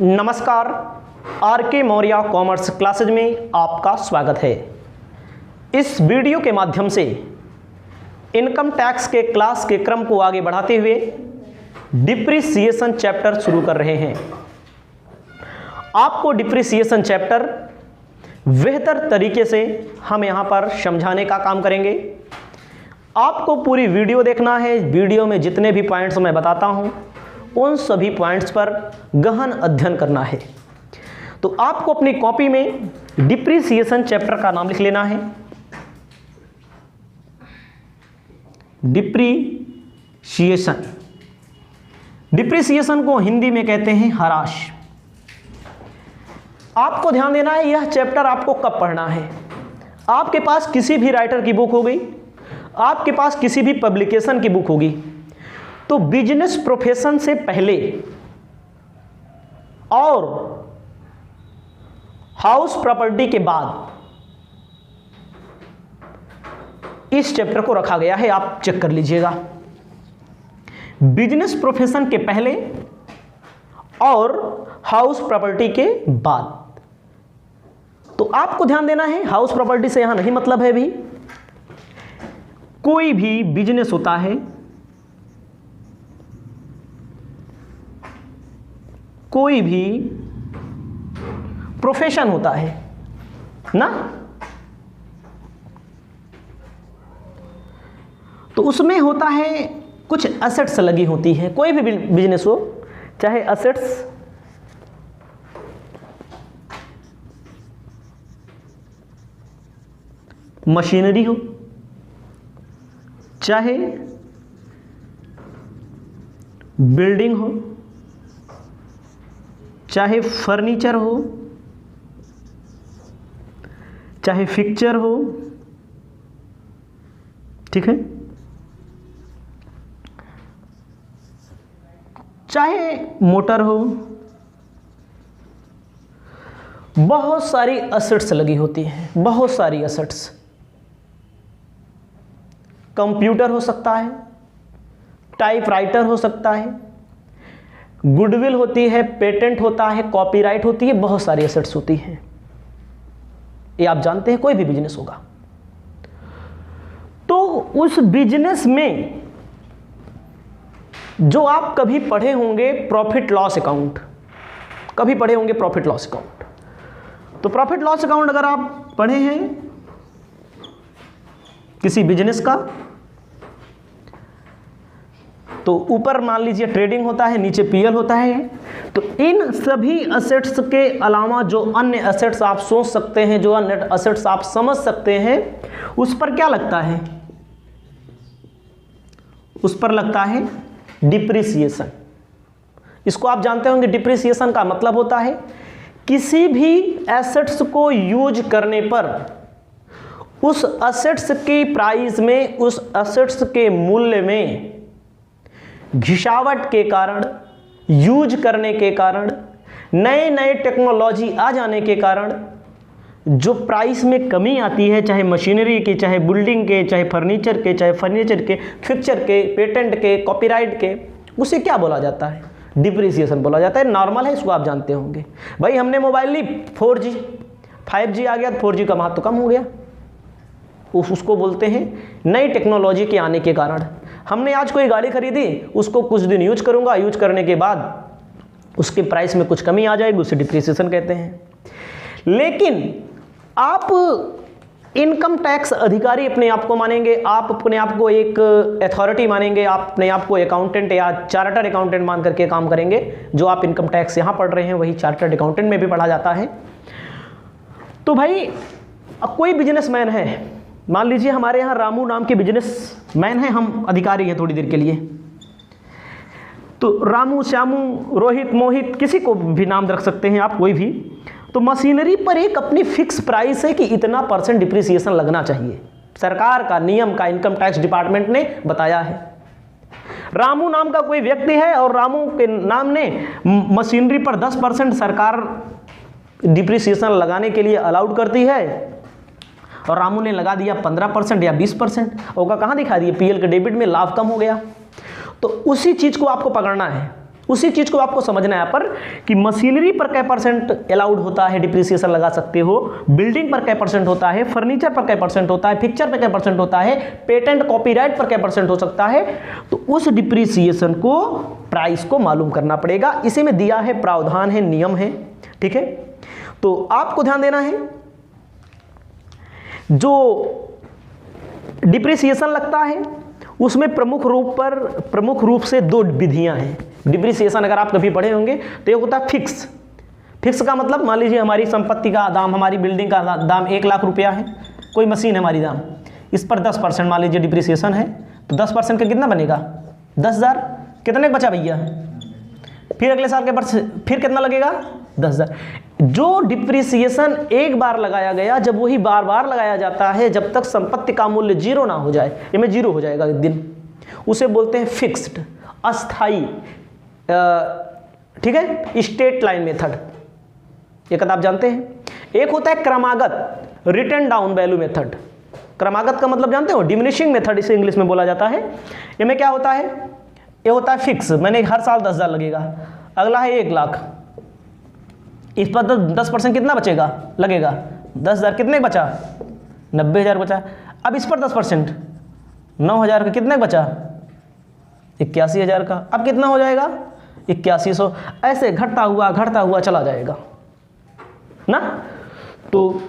नमस्कार, R K. Maurya commerce classes में आपका स्वागत है। इस वीडियो के माध्यम से इनकम टैक्स के क्लास के क्रम को आगे बढ़ाते हुए डिप्रिसिएशन चैप्टर शुरू कर रहे हैं। आपको डिप्रिसिएशन चैप्टर बेहतर तरीके से हम यहाँ पर समझाने का काम करेंगे। आपको पूरी वीडियो देखना है। वीडियो में जितने भी पॉइंट्स मैं बताता हूँ उन सभी पॉइंट्स पर गहन अध्ययन करना है। तो आपको अपनी कॉपी में डिप्रिसिएशन चैप्टर का नाम लिख लेना है। डिप्रिसिएशन, डिप्रिसिएशन को हिंदी में कहते हैं ह्रास। आपको ध्यान देना है, यह चैप्टर आपको कब पढ़ना है। आपके पास किसी भी राइटर की बुक हो गई, आपके पास किसी भी पब्लिकेशन की बुक होगी, तो बिजनेस प्रोफेशन से पहले और हाउस प्रॉपर्टी के बाद इस चैप्टर को रखा गया है। आप चेक कर लीजिएगा। बिजनेस प्रोफेशन के पहले और हाउस प्रॉपर्टी के बाद। तो आपको ध्यान देना है, हाउस प्रॉपर्टी से यहां नहीं मतलब है भी। कोई भी बिजनेस होता है, कोई भी प्रोफेशन होता है ना, तो उसमें होता है कुछ एसेट्स लगी होती है। कोई भी बिजनेस हो, चाहे एसेट्स मशीनरी हो, चाहे बिल्डिंग हो, चाहे फर्नीचर हो, चाहे फिक्चर हो, ठीक है, चाहे मोटर हो, बहुत सारी एसेट्स लगी होती हैं, बहुत सारी एसेट्स। कंप्यूटर हो सकता है, टाइपराइटर हो सकता है, गुडविल होती है, पेटेंट होता है, कॉपीराइट होती है, बहुत सारी एसेट्स होती हैं। ये आप जानते हैं, कोई भी बिजनेस होगा तो उस बिजनेस में जो आप कभी पढ़े होंगे प्रॉफिट लॉस अकाउंट, कभी पढ़े होंगे प्रॉफिट लॉस अकाउंट। तो प्रॉफिट लॉस अकाउंट अगर आप पढ़े हैं किसी बिजनेस का, तो ऊपर मान लीजिए ट्रेडिंग होता है, नीचे पीएल होता है। तो इन सभी एसेट्स के अलावा जो अन्य एसेट्स आप सोच सकते हैं, जो अन्य एसेट्स आप समझ सकते हैं, उस पर क्या लगता है? उस पर लगता है डिप्रिसिएशन। इसको आप जानते होंगे, डिप्रिसिएशन का मतलब होता है किसी भी एसेट्स को यूज करने पर उस एसेट्स की प्राइस में, उस एसेट्स के मूल्य में घिसावट के कारण, यूज करने के कारण, नए नए टेक्नोलॉजी आ जाने के कारण जो प्राइस में कमी आती है, चाहे मशीनरी के, चाहे बिल्डिंग के, चाहे फर्नीचर के, चाहे फर्नीचर के, फिक्चर के, पेटेंट के, कॉपीराइट के, उसे क्या बोला जाता है? डिप्रिसिएशन बोला जाता है। नॉर्मल है, इसको आप जानते होंगे। भाई हमने मोबाइल ली, 4G 5G आ गया, 4G का महत्व कम हो गया। उसको बोलते हैं नई टेक्नोलॉजी के आने के कारण। हमने आज कोई गाड़ी खरीदी, उसको कुछ दिन यूज करूंगा, यूज करने के बाद उसके प्राइस में कुछ कमी आ जाएगी, उसे डिप्रिसिएशन कहते हैं। लेकिन आप इनकम टैक्स अधिकारी अपने आप को मानेंगे, आप अपने आप को एक अथॉरिटी मानेंगे, आप अपने आप को अकाउंटेंट या चार्टर्ड अकाउंटेंट मान करके काम करेंगे। जो आप इनकम टैक्स यहाँ पढ़ रहे हैं वही चार्टर्ड अकाउंटेंट में भी पढ़ा जाता है। तो भाई अब कोई बिजनेसमैन है, मान लीजिए हमारे यहाँ रामू नाम के बिजनेसमैन हैं, हम अधिकारी हैं थोड़ी देर के लिए। तो रामू, श्यामू, रोहित, मोहित, किसी को भी नाम रख सकते हैं आप, कोई भी। तो मशीनरी पर एक अपनी फिक्स प्राइस है कि इतना % डिप्रिसिएशन लगना चाहिए। सरकार का नियम का इनकम टैक्स डिपार्टमेंट ने बताया है। रामू नाम का कोई व्यक्ति है और रामू के नाम ने मशीनरी पर 10% सरकार डिप्रिसिएशन लगाने के लिए अलाउड करती है, और रामू ने लगा दिया 15% या 20%, और कहाँ दिखा दिया? पीएल के डेबिट में लाभ कम हो गया। तो उसी चीज़ को आपको पकड़ना है। उसी चीज को आपको समझना है यहाँ पर कि मशीनरी पर क्या परसेंट अलाउड होता है, डिप्रिसिएशन लगा सकते हो, बिल्डिंग पर क्या परसेंट होता है, फर्नीचर पर क्या परसेंट होता है, फिक्चर पर क्या परसेंट होता है, पेटेंट कॉपीराइट पर क्या परसेंट हो सकता है। तो उस डिप्रिसिएशन को प्राइस को मालूम करना पड़ेगा। इसी में दिया है, प्रावधान है, नियम है, ठीक है। तो आपको ध्यान देना है, जो डिप्रिसिएशन लगता है उसमें प्रमुख रूप से दो विधियां हैं। डिप्रिसिएशन अगर आप कभी पढ़े होंगे तो एक होता है फिक्स का मतलब, मान लीजिए हमारी संपत्ति का दाम, हमारी बिल्डिंग का दाम 1 लाख रुपया है, कोई मशीन है हमारी दाम, इस पर 10% मान लीजिए डिप्रिसिएशन है, तो 10% का कितना बनेगा 10,000। कितने बचा भैया, फिर अगले साल के वर्ष फिर कितना लगेगा 10,000। जो डिप्रिसिएशन एक बार लगाया गया, जब वही बार बार लगाया जाता है जब तक संपत्ति का मूल्य जीरो ना हो जाए, ये में जीरो हो जाएगा एक दिन, उसे बोलते हैं फिक्स्ड, अस्थाई, ठीक है, स्ट्रेट लाइन मेथड, ये कद आप जानते हैं। एक होता है क्रमागत, रिटन डाउन वैल्यू मेथड। क्रमागत का मतलब जानते हो, डिमिनिशिंग मेथड इसे इंग्लिश में बोला जाता है। ये में क्या होता है, ये होता है फिक्स, मैंने हर साल 10,000 लगेगा, अगला है 1 लाख, इस पर 10% कितना बचेगा लगेगा 10,000, कितने बचा 90,000 बचा। अब इस पर 10% 9,000 का कितने बचा 81,000 का, अब कितना हो जाएगा 8100। ऐसे घटता हुआ चला जाएगा ना। तो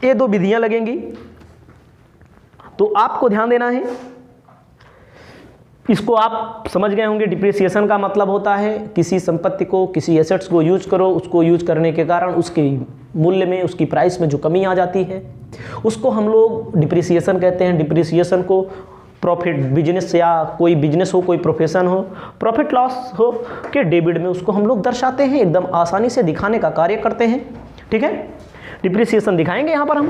ये दो विधियां लगेंगी, तो आपको ध्यान देना है। इसको आप समझ गए होंगे, डिप्रिसिएशन का मतलब होता है किसी संपत्ति को, किसी एसेट्स को यूज करो, उसको यूज करने के कारण उसके मूल्य में, उसकी प्राइस में जो कमी आ जाती है उसको हम लोग डिप्रिसिएशन कहते हैं। डिप्रिसिएशन को प्रॉफिट, बिजनेस या कोई बिजनेस हो, कोई प्रोफेशन हो, प्रॉफिट लॉस हो के डेबिट में उसको हम लोग दर्शाते हैं, एकदम आसानी से दिखाने का कार्य करते हैं, ठीक है। डिप्रिसिएशन दिखाएंगे यहाँ पर हम,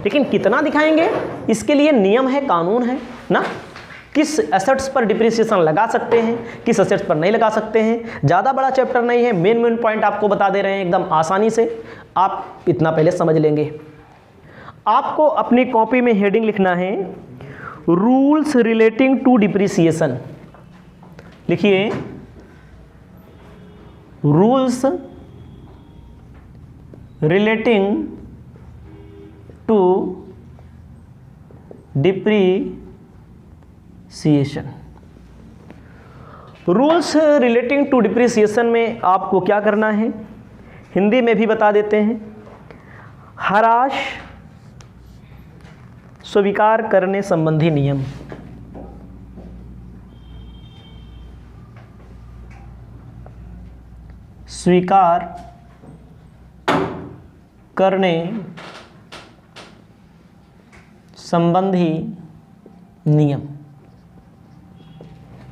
लेकिन कितना दिखाएंगे इसके लिए नियम है, कानून है ना। किस एसेट्स पर डिप्रिसिएशन लगा सकते हैं, किस एसेट्स पर नहीं लगा सकते हैं। ज़्यादा बड़ा चैप्टर नहीं है, मेन पॉइंट आपको बता दे रहे हैं एकदम आसानी से, आप इतना पहले समझ लेंगे। आपको अपनी कॉपी में हेडिंग लिखना है, रूल्स रिलेटिंग टू डिप्रिसिएशन। लिखिए, rules relating to depreciation. Rules relating to depreciation में आपको क्या करना है, हिंदी में भी बता देते हैं। ह्रास स्वीकार करने संबंधी नियम। स्वीकार करने संबंधी नियम।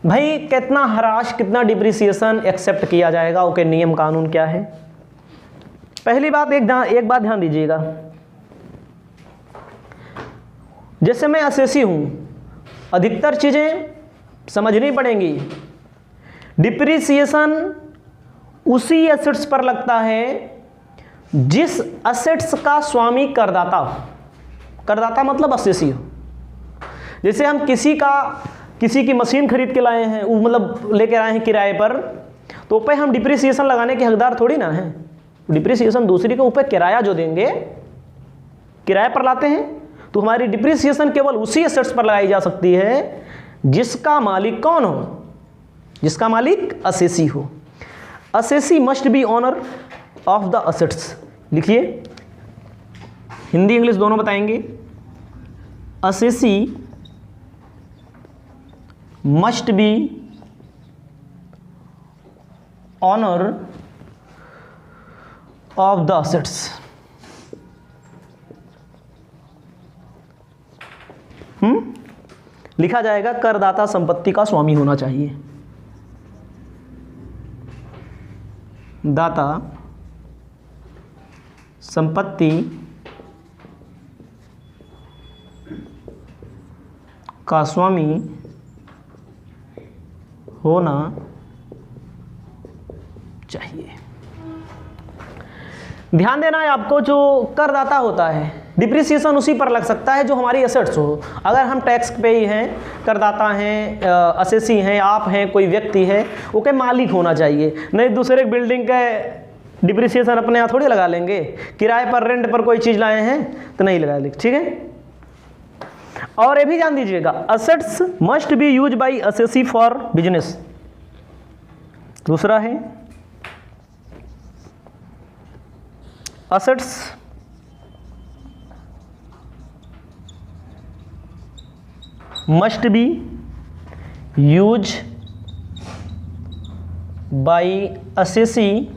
भाई कितना ह्रास, कितना डिप्रिसिएशन एक्सेप्ट किया जाएगा, ओके, नियम कानून क्या है। पहली बात, एक बात ध्यान दीजिएगा, जैसे मैं असेसी हूं, अधिकतर चीजें समझनी पड़ेंगी। डिप्रिसिएशन उसी एसेट्स पर लगता है जिस एसेट्स का स्वामी करदाता हो। करदाता मतलब असेसी हो। जैसे हम किसी की मशीन खरीद के लाए हैं, वो मतलब लेके आए हैं किराए पर, तो पे हम डिप्रिसिएशन लगाने के हकदार थोड़ी ना हैं। डिप्रिसिएशन दूसरी के ऊपर किराया जो देंगे, किराए पर लाते हैं, तो हमारी डिप्रिसिएशन केवल उसी एसेट्स पर लगाई जा सकती है जिसका मालिक कौन हो, जिसका मालिक असेसी हो। Assessee must be owner of the assets. लिखिए, हिंदी इंग्लिश दोनों बताएंगे। Assessee must be owner of the assets. लिखा जाएगा, करदाता संपत्ति का स्वामी होना चाहिए। दाता संपत्ति का स्वामी होना चाहिए। ध्यान देना है आपको, जो करदाता होता है डिप्रिसिएशन उसी पर लग सकता है जो हमारी एसेट्स हो। अगर हम टैक्स पे ही हैं, करदाता हैं, असेसी हैं, आप हैं, कोई व्यक्ति है, वो के मालिक होना चाहिए। नहीं दूसरे बिल्डिंग का डिप्रिसिएशन अपने यहाँ थोड़ी लगा लेंगे, किराए पर रेंट पर कोई चीज़ लाए हैं तो नहीं लगा लेंगे, ठीक है। और ये भी जान दीजिएगा, assets must be use by assessee for business. दूसरा है assets must be use by assessee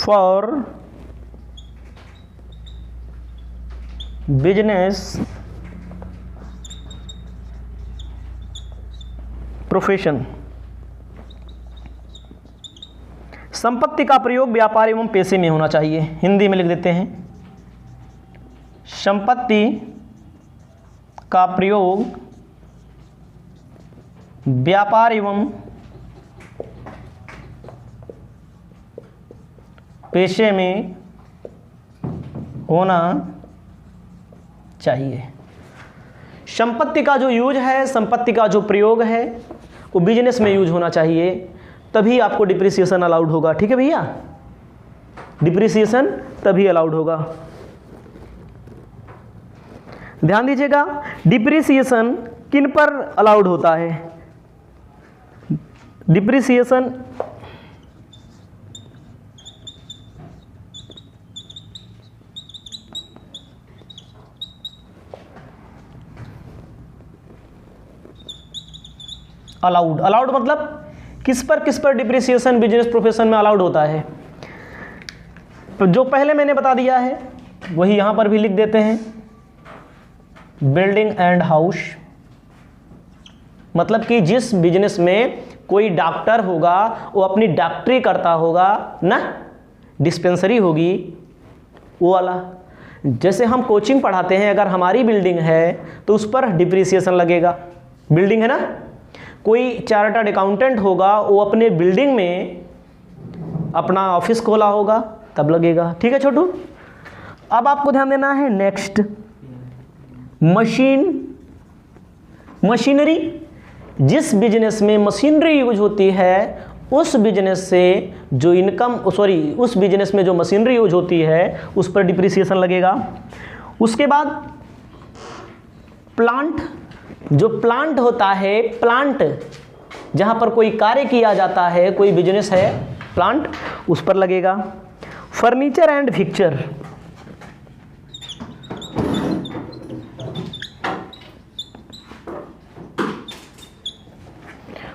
for business profession. संपत्ति का प्रयोग व्यापार एवं पेशे में होना चाहिए। हिंदी में लिख देते हैं, संपत्ति का प्रयोग व्यापार एवं पेशे में होना चाहिए। संपत्ति का जो यूज है, संपत्ति का जो प्रयोग है, वो बिजनेस में यूज होना चाहिए, तभी आपको डिप्रिसिएशन अलाउड होगा, ठीक है भैया। डिप्रिसिएशन तभी अलाउड होगा। ध्यान दीजिएगा, डिप्रिसिएशन किन पर अलाउड होता है? डिप्रिसिएशन अलाउड मतलब किस पर डिप्रिसिएशन बिजनेस प्रोफेशन में अलाउड होता है? तो जो पहले मैंने बता दिया है वही यहाँ पर भी लिख देते हैं, बिल्डिंग एंड हाउस। मतलब कि जिस बिजनेस में कोई डॉक्टर होगा, वो अपनी डॉक्टरी करता होगा ना, डिस्पेंसरी होगी वो वाला। जैसे हम कोचिंग पढ़ाते हैं, अगर हमारी बिल्डिंग है तो उस पर डिप्रिसिएशन लगेगा। बिल्डिंग है ना, कोई चार्टर्ड अकाउंटेंट होगा, वो अपने बिल्डिंग में अपना ऑफिस खोला होगा तब लगेगा, ठीक है छोटू। अब आपको ध्यान देना है नेक्स्ट, मशीनरी। जिस बिजनेस में मशीनरी यूज होती है उस बिजनेस से जो उस बिजनेस में जो मशीनरी यूज होती है उस पर डिप्रिसिएशन लगेगा। उसके बाद प्लांट, जो प्लांट होता है, प्लांट जहाँ पर कोई कार्य किया जाता है, कोई बिजनेस है, प्लांट, उस पर लगेगा। Furniture and fixture,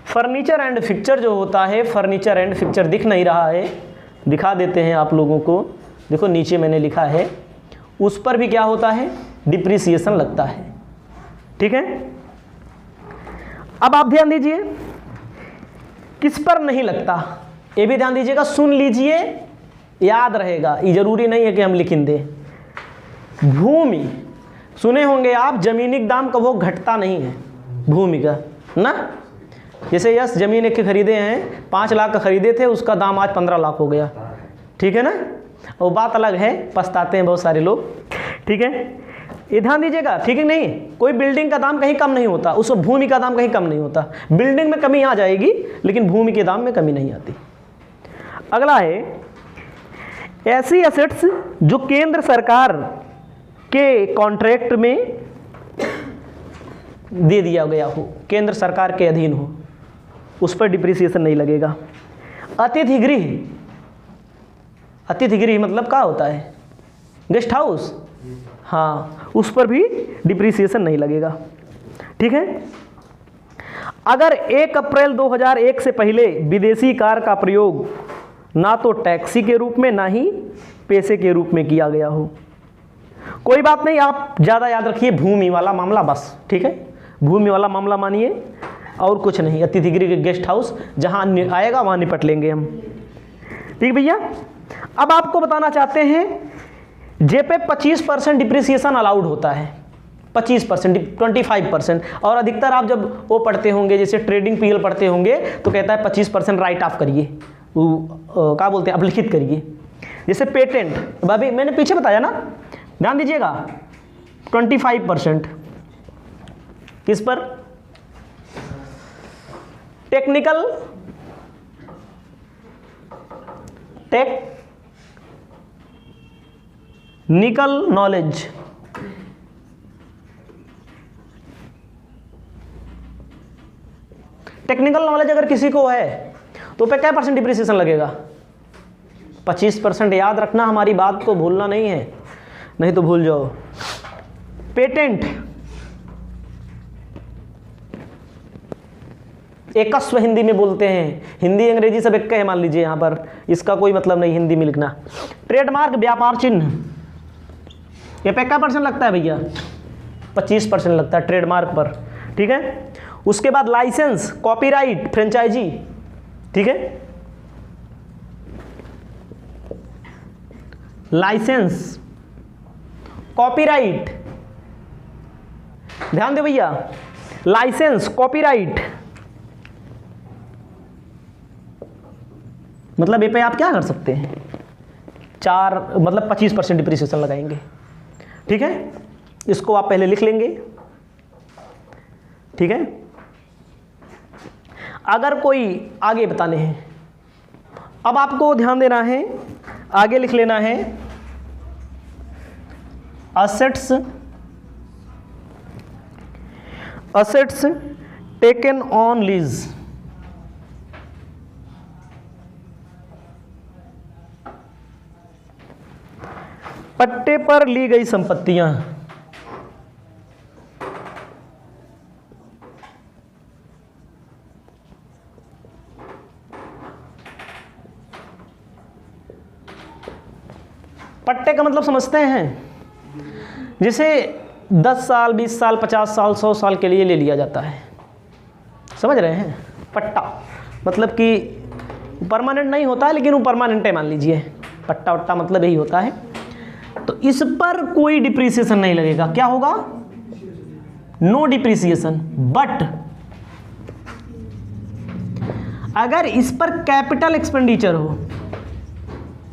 furniture and fixture जो होता है, फर्नीचर एंड फिक्चर दिख नहीं रहा है, दिखा देते हैं आप लोगों को। देखो नीचे मैंने लिखा है, उस पर भी क्या होता है? डिप्रिसिएशन लगता है, ठीक है। अब आप ध्यान दीजिए किस पर नहीं लगता, ये भी ध्यान दीजिएगा, सुन लीजिए, याद रहेगा, ये जरूरी नहीं है कि हम लिखें दें। भूमि सुने होंगे आप, जमीनी का दाम कभी घटता नहीं है, भूमि का ना। जैसे यस जमीन एक खरीदे हैं, 5 लाख का खरीदे थे, उसका दाम आज 15 लाख हो गया, ठीक है ना। वो बात अलग है, पछताते हैं बहुत सारे लोग, ठीक है। ये ध्यान दीजिएगा, ठीक है। नहीं, कोई बिल्डिंग का दाम कहीं कम नहीं होता, उस भूमि का दाम कहीं कम नहीं होता। बिल्डिंग में कमी आ जाएगी लेकिन भूमि के दाम में कमी नहीं आती। अगला है ऐसी एसेट्स जो केंद्र सरकार के कॉन्ट्रैक्ट में दे दिया गया हो, केंद्र सरकार के अधीन हो, उस पर डिप्रिसिएशन नहीं लगेगा। अतिथिगृह, अतिथिगृह मतलब क्या होता है? गेस्ट हाउस, हाँ, उस पर भी डिप्रिसिएशन नहीं लगेगा, ठीक है। अगर 1 अप्रैल 2001 से पहले विदेशी कार का प्रयोग ना तो टैक्सी के रूप में ना ही पैसे के रूप में किया गया हो, कोई बात नहीं, आप ज़्यादा याद रखिए भूमि वाला मामला बस, ठीक है। भूमि वाला मामला मानिए और कुछ नहीं। अतिथिगृह के गेस्ट हाउस जहाँ आएगा वहाँ निपट लेंगे हम, ठीक भैया। अब आपको बताना चाहते हैं जे पे 25% डिप्रिसिएशन अलाउड होता है, 25%, 25%। और अधिकतर आप जब वो पढ़ते होंगे, जैसे ट्रेडिंग पीएल पढ़ते होंगे, तो कहता है 25% राइट ऑफ करिए, क्या बोलते हैं, अभिलिखित करिए, जैसे पेटेंट, अभी मैंने पीछे बताया ना, ध्यान दीजिएगा, 25%। किस पर? टेक्निकल नॉलेज, टेक्निकल नॉलेज अगर किसी को है तो पे क्या % डिप्रिसिएशन लगेगा? 25%। याद रखना, हमारी बात को भूलना नहीं है, नहीं तो भूल जाओ। पेटेंट एकस्व हिंदी में बोलते हैं, हिंदी अंग्रेजी सब एक है, मान लीजिए यहां पर, इसका कोई मतलब नहीं हिंदी में लिखना। ट्रेडमार्क व्यापार चिन्ह, ये पे क्या % लगता है भैया? 25% लगता है ट्रेडमार्क पर, ठीक है। उसके बाद लाइसेंस, कॉपीराइट, फ्रेंचाइजी, ठीक है। लाइसेंस, कॉपीराइट, ध्यान दे भैया, लाइसेंस, कॉपीराइट, मतलब ये पे आप क्या कर सकते हैं? 25% डिप्रिसिएशन लगाएंगे, ठीक है। इसको आप पहले लिख लेंगे, ठीक है। अगर कोई आगे बताने हैं, अब आपको ध्यान देना है, आगे लिख लेना है असेट्स टेकन ऑन लीज, पट्टे पर ली गई संपत्तियां, पट्टे का मतलब समझते हैं, जिसे 10 साल, 20 साल, 50 साल, 100 साल के लिए ले लिया जाता है, समझ रहे हैं? पट्टा मतलब कि परमानेंट नहीं होता है, लेकिन वो परमानेंट है, मान लीजिए। पट्टा वट्टा मतलब यही होता है। तो इस पर कोई डिप्रिसिएशन नहीं लगेगा। क्या होगा? No depreciation. बट अगर इस पर कैपिटल एक्सपेंडिचर हो,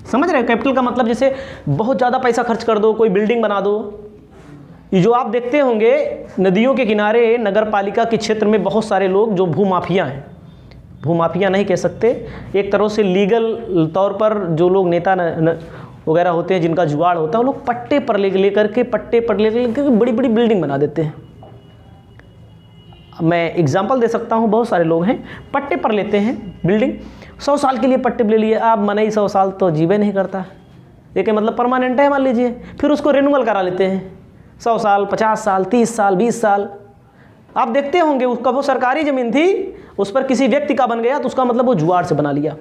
समझ रहे हो? कैपिटल का मतलब जैसे बहुत ज़्यादा पैसा खर्च कर दो, कोई बिल्डिंग बना दो। ये जो आप देखते होंगे नदियों के किनारे, नगर पालिका के क्षेत्र में बहुत सारे लोग जो भूमाफिया हैं, भूमाफिया नहीं कह सकते, एक तरह से लीगल तौर पर जो लोग नेता वगैरह होते हैं, जिनका जुगाड़ होता है, वो लोग पट्टे पर ले करके बड़ी बड़ी बिल्डिंग बना देते हैं। मैं एग्जांपल दे सकता हूँ, बहुत सारे लोग हैं पट्टे पर लेते हैं बिल्डिंग, 100 साल के लिए पट्टे ले लिए। आप मना ही 100 साल तो जीवे नहीं करता, लेकिन मतलब परमानेंट है मान लीजिए, फिर उसको रिन्यूअल करा लेते हैं 100 साल, 50 साल, 30 साल, 20 साल। आप देखते होंगे उसका, वो सरकारी ज़मीन थी, उस पर किसी व्यक्ति का बन गया तो उसका मतलब वो जुगाड़ से बना लिया,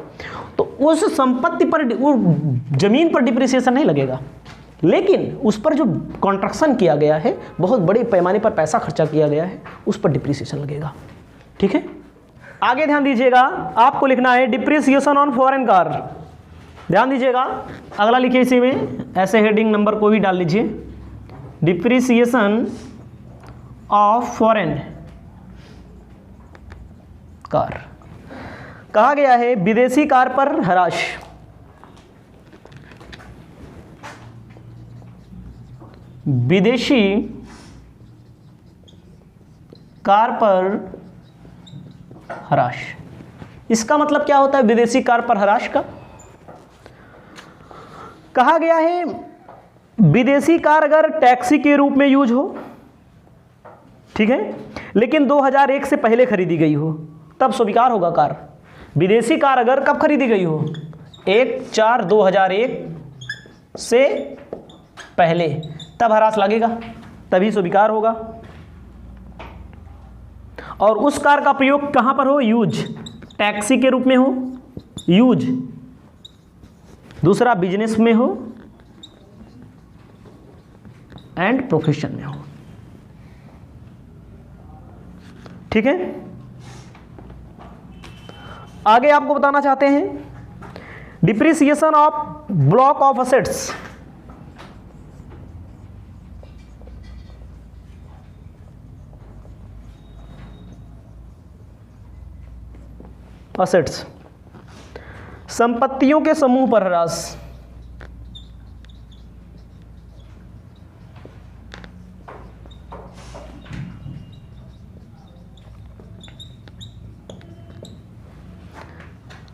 तो उस संपत्ति पर, वो ज़मीन पर डिप्रिसिएशन नहीं लगेगा, लेकिन उस पर जो कॉन्स्ट्रक्शन किया गया है, बहुत बड़े पैमाने पर पैसा खर्चा किया गया है, उस पर डिप्रिसिएशन लगेगा। ठीक है, आगे ध्यान दीजिएगा, आपको लिखना है डिप्रिसिएशन ऑन फॉरेन कार। ध्यान दीजिएगा, अगला लिखिए इसी में, ऐसे हेडिंग नंबर को भी डाल लीजिए, डिप्रिसिएशन ऑफ फॉरेन कार। कहा गया है विदेशी कार पर हराश। विदेशी कार पर हराश, इसका मतलब क्या होता है विदेशी कार पर हराश का? कहा गया है विदेशी कार अगर टैक्सी के रूप में यूज हो, ठीक है, लेकिन 2001 से पहले खरीदी गई हो, तब स्वीकार होगा कार। विदेशी कार अगर कब खरीदी गई हो, 1/4/2001 से पहले, तब हरास लगेगा, तभी स्वीकार होगा। और उस कार का प्रयोग कहां पर हो? यूज, टैक्सी के रूप में हो, यूज। दूसरा बिजनेस में हो, एंड प्रोफेशन में हो। ठीक है, आगे आपको बताना चाहते हैं depreciation of block of assets. Assets, संपत्तियों के समूह पर ह्रास।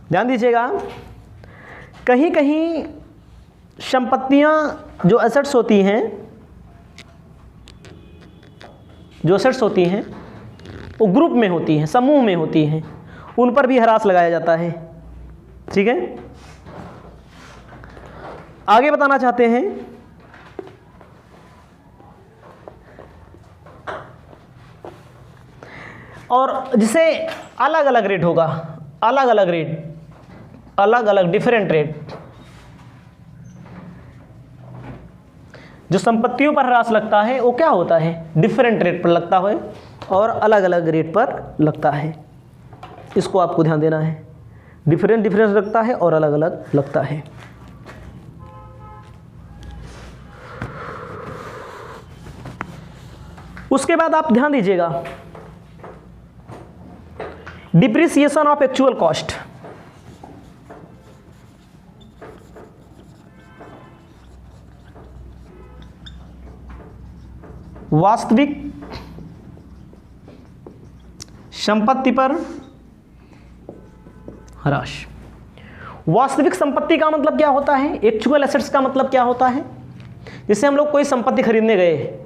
ध्यान दीजिएगा, कहीं कहीं संपत्तियां जो एसेट्स होती हैं, वो ग्रुप में होती हैं, समूह में होती हैं, उन पर भी ह्रास लगाया जाता है। ठीक है, आगे बताना चाहते हैं, और जिसे अलग अलग रेट होगा, अलग अलग डिफरेंट रेट, जो संपत्तियों पर ह्रास लगता है वो क्या होता है, डिफरेंट रेट पर लगता है और अलग अलग रेट पर लगता है। इसको आपको ध्यान देना है, डिफरेंस लगता है और अलग अलग लगता है। उसके बाद आप ध्यान दीजिएगा, डिप्रिसिएशन ऑफ एक्चुअल कॉस्ट। वास्तविक संपत्ति पर ह्रास। वास्तविक संपत्ति का मतलब क्या होता है, एक्चुअल एसेट्स का मतलब क्या होता है। जैसे हम लोग कोई संपत्ति खरीदने गए,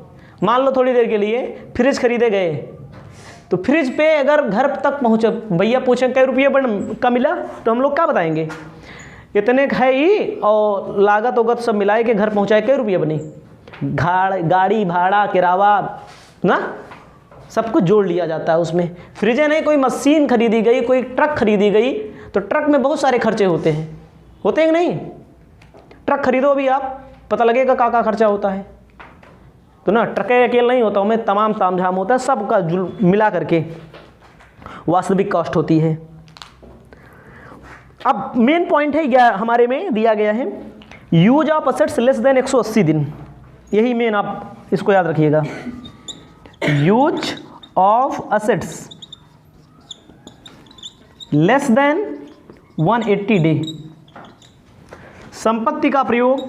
मान लो थोड़ी देर के लिए फ्रिज खरीदे गए, तो फ्रिज पे अगर घर तक पहुंचे, भैया पूछें कै रुपये का मिला, तो हम लोग क्या बताएंगे, इतने है ही, और लागत वगत सब मिलाए के घर पहुंचाए कै रुपये बनी, गाड़ी भाड़ा किराया ना सब कुछ जोड़ लिया जाता है उसमें। फ्रिज नहीं, कोई मशीन खरीदी गई, कोई ट्रक खरीदी गई, तो ट्रक में बहुत सारे खर्चे होते हैं कि नहीं। ट्रक खरीदो अभी आप, पता लगेगा का खर्चा होता है, तो ना ट्रक अकेले नहीं होता, उसमें तमाम तामझाम होता है, सबका मिला करके वास्तविक कॉस्ट होती है। अब मेन पॉइंट है हमारे में दिया गया है, use of assets less than 180 दिन। यही मेन, आप इसको याद रखिएगा, use of assets less than 180 day. संपत्ति का प्रयोग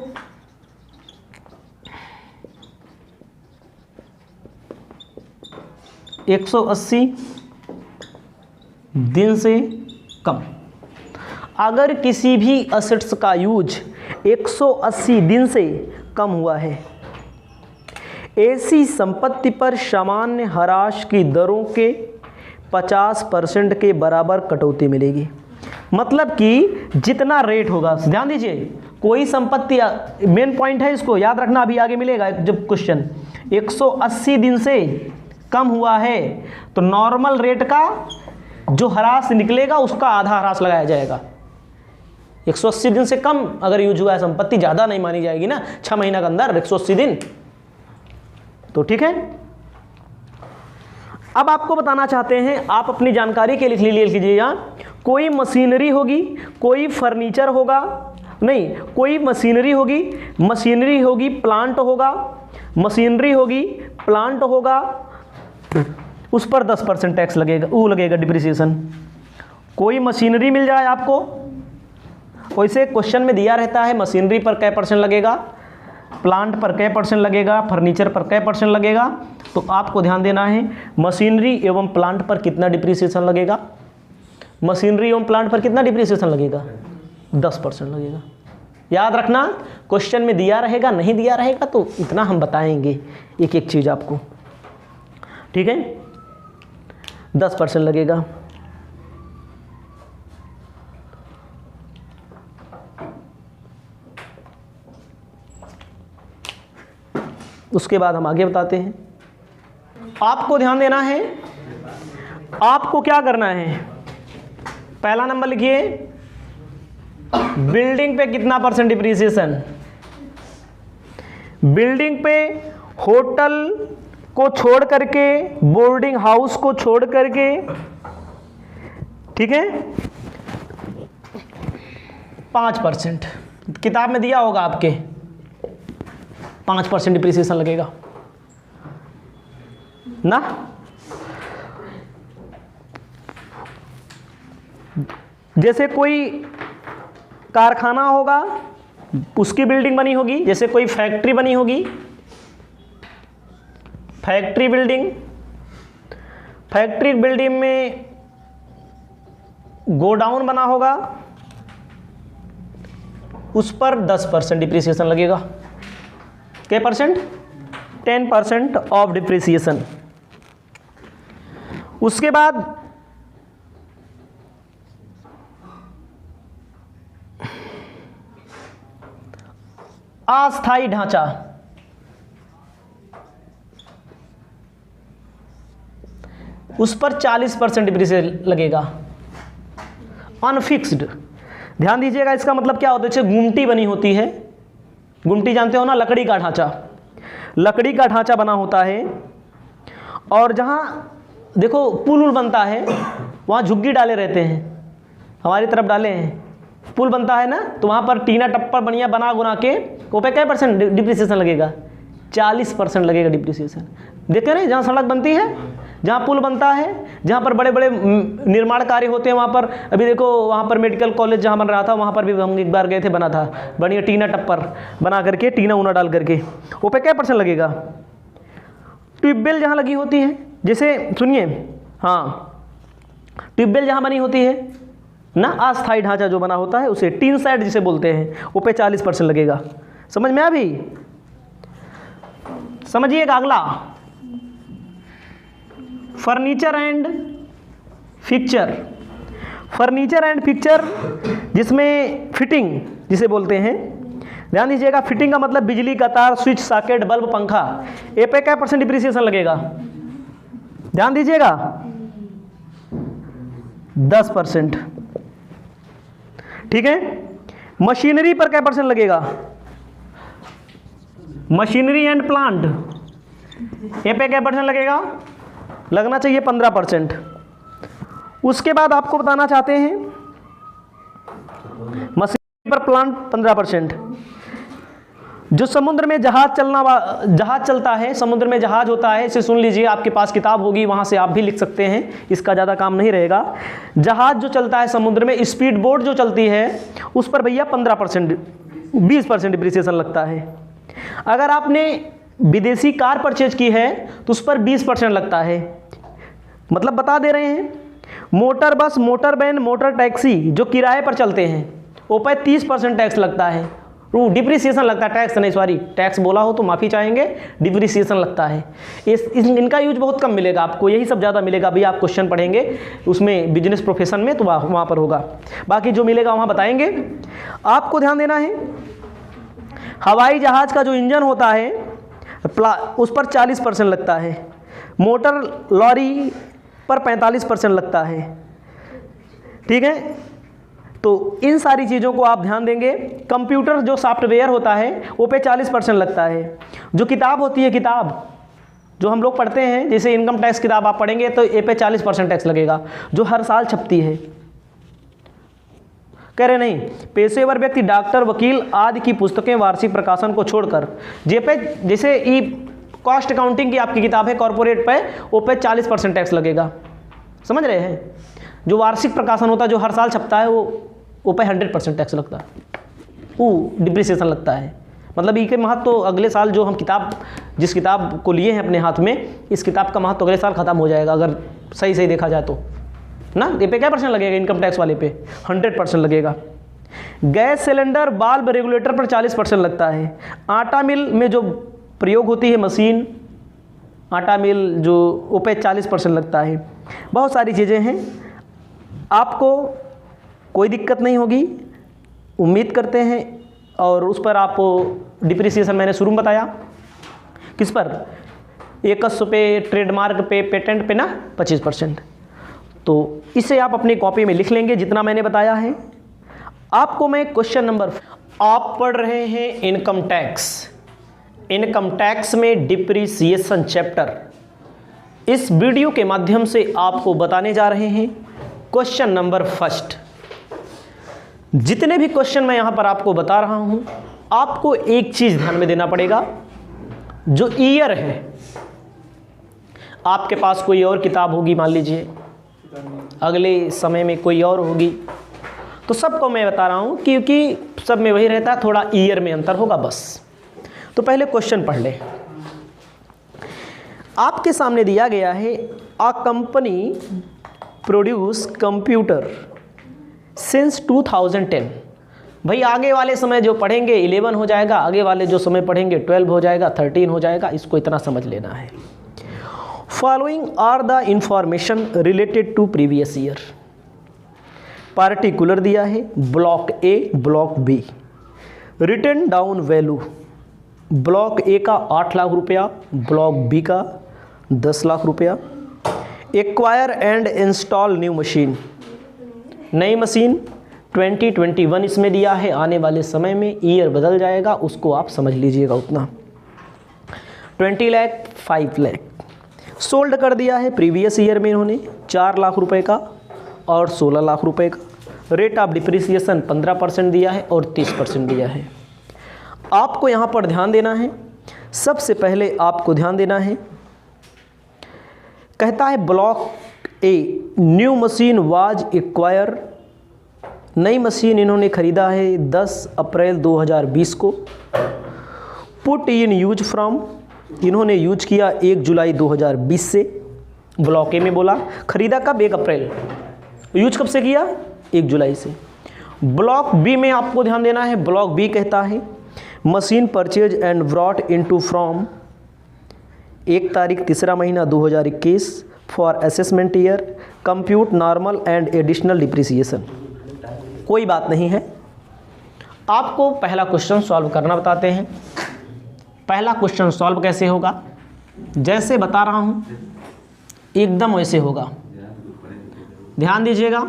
180 दिन से कम। अगर किसी भी असेट्स का यूज 180 दिन से कम हुआ है, ऐसी संपत्ति पर सामान्य ह्रास की दरों के 50% के बराबर कटौती मिलेगी। मतलब कि जितना रेट होगा, ध्यान दीजिए, कोई संपत्ति, मेन पॉइंट है, इसको याद रखना, अभी आगे मिलेगा जब क्वेश्चन, 180 दिन से कम हुआ है तो नॉर्मल रेट का जो ह्रास निकलेगा उसका आधा ह्रास लगाया जाएगा। 180 दिन से कम अगर यूज हुआ है संपत्ति, ज़्यादा नहीं मानी जाएगी ना, 6 महीना के अंदर 180 दिन, तो ठीक है। अब आपको बताना चाहते हैं, आप अपनी जानकारी के लिए लिख लीजिएगा, कोई मशीनरी होगी, कोई फर्नीचर होगा, नहीं, कोई मशीनरी होगी, प्लांट होगा, मशीनरी होगी, प्लांट होगा, उस पर 10% टैक्स लगेगा, वो लगेगा डिप्रिसिएशन। कोई मशीनरी मिल जाए आपको, वैसे क्वेश्चन में दिया रहता है मशीनरी पर कै % लगेगा, प्लांट पर कै % लगेगा, फर्नीचर पर कै % लगेगा, तो आपको ध्यान देना है मशीनरी एवं प्लांट पर कितना डिप्रिसिएशन लगेगा। मशीनरी एवं प्लांट पर कितना डिप्रिसिएशन लगेगा, 10% लगेगा। याद रखना, क्वेश्चन में दिया रहेगा, नहीं दिया रहेगा तो इतना हम बताएंगे एक एक चीज़ आपको, ठीक है, 10% लगेगा। उसके बाद हम आगे बताते हैं। आपको ध्यान देना है, आपको क्या करना है, पहला नंबर लिखिए, बिल्डिंग पे कितना % डिप्रिसिएशन। बिल्डिंग पे होटल को छोड़ करके, बोर्डिंग हाउस को छोड़ करके, ठीक है, 5%, किताब में दिया होगा आपके, 5% डिप्रिसिएशन लगेगा ना। जैसे कोई कारखाना होगा, उसकी बिल्डिंग बनी होगी, जैसे कोई फैक्ट्री बनी होगी, फैक्ट्री बिल्डिंग में गोडाउन बना होगा उस पर 10% डिप्रिसिएशन लगेगा। क्या परसेंट? 10% of depreciation. उसके बाद अस्थाई ढांचा, उस पर 40% डिप्रिसिएशन लगेगा। अनफिक्स्ड, ध्यान दीजिएगा, इसका मतलब क्या होता है? जैसे गुमटी बनी होती है, गुमटी जानते हो ना, लकड़ी का ढांचा, लकड़ी का ढांचा बना होता है, और जहां देखो पुल बनता है वहां झुग्गी डाले रहते हैं, हमारी तरफ डाले हैं, पुल बनता है ना, तो वहां पर टीना टप्पर बढ़िया बना गुना के वो पे क्या परसेंट डिप्रिसिएशन लगेगा? 40% लगेगा डिप्रिसिएशन। देखते नहीं, जहाँ सड़क बनती है, जहाँ पुल बनता है, जहाँ पर बड़े बड़े निर्माण कार्य होते हैं, वहाँ पर अभी देखो, वहाँ पर मेडिकल कॉलेज जहाँ बन रहा था, वहाँ पर भी हम एक बार गए थे, बना था बढ़िया टीना टप्पर बना करके, टीना ऊना डाल करके, वो पे क्या परसेंट लगेगा? ट्यूबवेल जहाँ लगी होती है, जैसे सुनिए, हाँ, ट्यूबवेल जहाँ बनी होती है ना, अस्थायी ढांचा जो बना होता है उसे टीन सेट जिसे बोलते हैं, वो पे 40% लगेगा। समझ में आ भी? समझिएगा। अगला furniture and fixture, furniture and fixture जिसमें फिटिंग जिसे बोलते हैं, ध्यान दीजिएगा, फिटिंग का मतलब बिजली का तार, स्विच, सॉकेट, बल्ब, पंखा, ये पे क्या परसेंट डिप्रिसिएशन लगेगा? ध्यान दीजिएगा, 10%। ठीक है। मशीनरी पर क्या परसेंट लगेगा? मशीनरी एंड प्लांट, ये पे क्या परसेंट लगेगा? लगना चाहिए 15%। उसके बाद आपको बताना चाहते हैं मशीनरी पर प्लांट 15%। जो समुद्र में जहाज चलता है, समुद्र में जहाज होता है, इसे सुन लीजिए, आपके पास किताब होगी, वहां से आप भी लिख सकते हैं, इसका ज़्यादा काम नहीं रहेगा। जहाज जो चलता है समुद्र में, स्पीड बोट जो चलती है, उस पर भैया 15%, 20% डिप्रिसिएशन लगता है। अगर आपने विदेशी कार परचेज की है तो उस पर 20% लगता है। मतलब बता दे रहे हैं, मोटर बस, मोटर वैन, मोटर टैक्सी जो किराए पर चलते हैं, वो पर 30% टैक्स लगता है, डिप्रिसिएशन लगता है, टैक्स नहीं, सॉरी, टैक्स बोला हो तो माफ़ी चाहेंगे, डिप्रिसिएशन लगता है। इनका यूज बहुत कम मिलेगा आपको, यही सब ज़्यादा मिलेगा। अभी आप क्वेश्चन पढ़ेंगे उसमें बिजनेस प्रोफेशन में, तो वहाँ पर होगा, बाकी जो मिलेगा वहाँ बताएंगे। आपको ध्यान देना है, हवाई जहाज़ का जो इंजन होता है उस पर 40% लगता है, मोटर लॉरी पर 45% लगता है। ठीक है, तो इन सारी चीज़ों को आप ध्यान देंगे। कंप्यूटर जो सॉफ्टवेयर होता है वो पे 40% लगता है। जो किताब होती है, किताब जो हम लोग पढ़ते हैं, जैसे इनकम टैक्स किताब आप पढ़ेंगे तो ए पे 40% टैक्स लगेगा, जो हर साल छपती है। कह रहे नहीं, पेशेवर व्यक्ति, डॉक्टर, वकील आदि की पुस्तकें वार्षिक प्रकाशन को छोड़कर जे पे, जैसे ई कॉस्ट अकाउंटिंग की आपकी किताब है कॉर्पोरेट पे, वो पे 40% टैक्स लगेगा। समझ रहे हैं? जो वार्षिक प्रकाशन होता है, जो हर साल छपता है, वो पे 100% टैक्स लगता है, वो डिप्रिसिएशन लगता है। मतलब इसके महत्व तो अगले साल जो हम जिस किताब को लिए हैं अपने हाथ में, इस किताब का महत्व अगले साल खत्म हो जाएगा, अगर सही सही देखा जाए तो ना। ये पे क्या परसेंट लगेगा? इनकम टैक्स वाले पे 100% लगेगा। गैस सिलेंडर, बाल्ब, रेगुलेटर पर 40% लगता है। आटा मिल में जो प्रयोग होती है मशीन, आटा मिल जो, वो पे 40% लगता है। बहुत सारी चीज़ें हैं, आपको कोई दिक्कत नहीं होगी, उम्मीद करते हैं। और उस पर आपको डिप्रिसिएशन मैंने शुरू में बताया, किस पर? एकस्व पे, ट्रेडमार्क पे, पेटेंट पे ना 25%। तो इसे आप अपनी कॉपी में लिख लेंगे जितना मैंने बताया है। आपको मैं क्वेश्चन नंबर, आप पढ़ रहे हैं इनकम टैक्स, इनकम टैक्स में डिप्रिसिएशन चैप्टर। इस वीडियो के माध्यम से आपको बताने जा रहे हैं क्वेश्चन नंबर फर्स्ट। जितने भी क्वेश्चन मैं यहां पर आपको बता रहा हूं, आपको एक चीज ध्यान में देना पड़ेगा, जो ईयर है। आपके पास कोई और किताब होगी, मान लीजिए अगले समय में कोई और होगी, तो सबको मैं बता रहा हूं क्योंकि सब में वही रहता है, थोड़ा ईयर में अंतर होगा बस। तो पहले क्वेश्चन पढ़ ले। आपके सामने दिया गया है, a company produce computer since 2010। भाई आगे वाले समय जो पढ़ेंगे 11 हो जाएगा, आगे वाले जो समय पढ़ेंगे 12 हो जाएगा, 13 हो जाएगा, इसको इतना समझ लेना है। Following are the information related to previous year. Particular दिया है, block A, block B. Written down value, block A का 8 लाख रुपया, ब्लॉक बी का 10 लाख रुपया। Acquire and install new machine, नई मशीन 2021 इसमें दिया है, आने वाले समय में ईयर बदल जाएगा, उसको आप समझ लीजिएगा उतना। 20 लाख 5 लाख। सोल्ड कर दिया है प्रीवियस ईयर में इन्होंने 4 लाख रुपए का और 16 लाख रुपए का। रेट ऑफ डिप्रिसिएशन 15% दिया है और 30% दिया है। आपको यहाँ पर ध्यान देना है, सबसे पहले आपको ध्यान देना है, कहता है block a new machine was acquire, नई मशीन इन्होंने खरीदा है 10 अप्रैल 2020 को। पुट इन यूज फ्रॉम, इन्होंने यूज किया 1 जुलाई 2020 से। ब्लॉक ए में बोला खरीदा कब, 1 अप्रैल, यूज कब से किया, 1 जुलाई से। ब्लॉक बी में आपको ध्यान देना है, ब्लॉक बी कहता है machine purchase and brought into from 1 तारीख 3 महीना 2021 for assessment year, compute normal and additional depreciation. कोई बात नहीं है, आपको पहला क्वेश्चन सॉल्व करना बताते हैं। पहला क्वेश्चन सॉल्व कैसे होगा, जैसे बता रहा हूँ एकदम वैसे होगा। ध्यान दीजिएगा,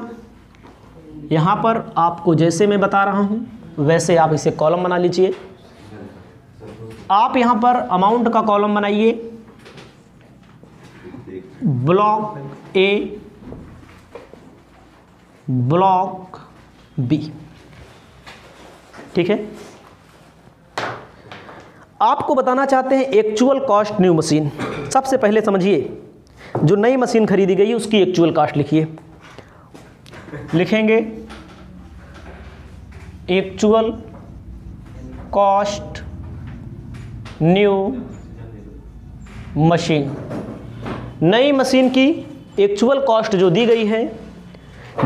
यहाँ पर आपको जैसे मैं बता रहा हूँ वैसे आप इसे कॉलम बना लीजिए। आप यहाँ पर अमाउंट का कॉलम बनाइए, ब्लॉक ए, ब्लॉक बी, ठीक है। आपको बताना चाहते हैं एक्चुअल कॉस्ट न्यू मशीन। सबसे पहले समझिए, जो नई मशीन खरीदी गई उसकी एक्चुअल कॉस्ट लिखिए। लिखेंगे एक्चुअल कॉस्ट न्यू मशीन। नई मशीन की एक्चुअल कॉस्ट जो दी गई है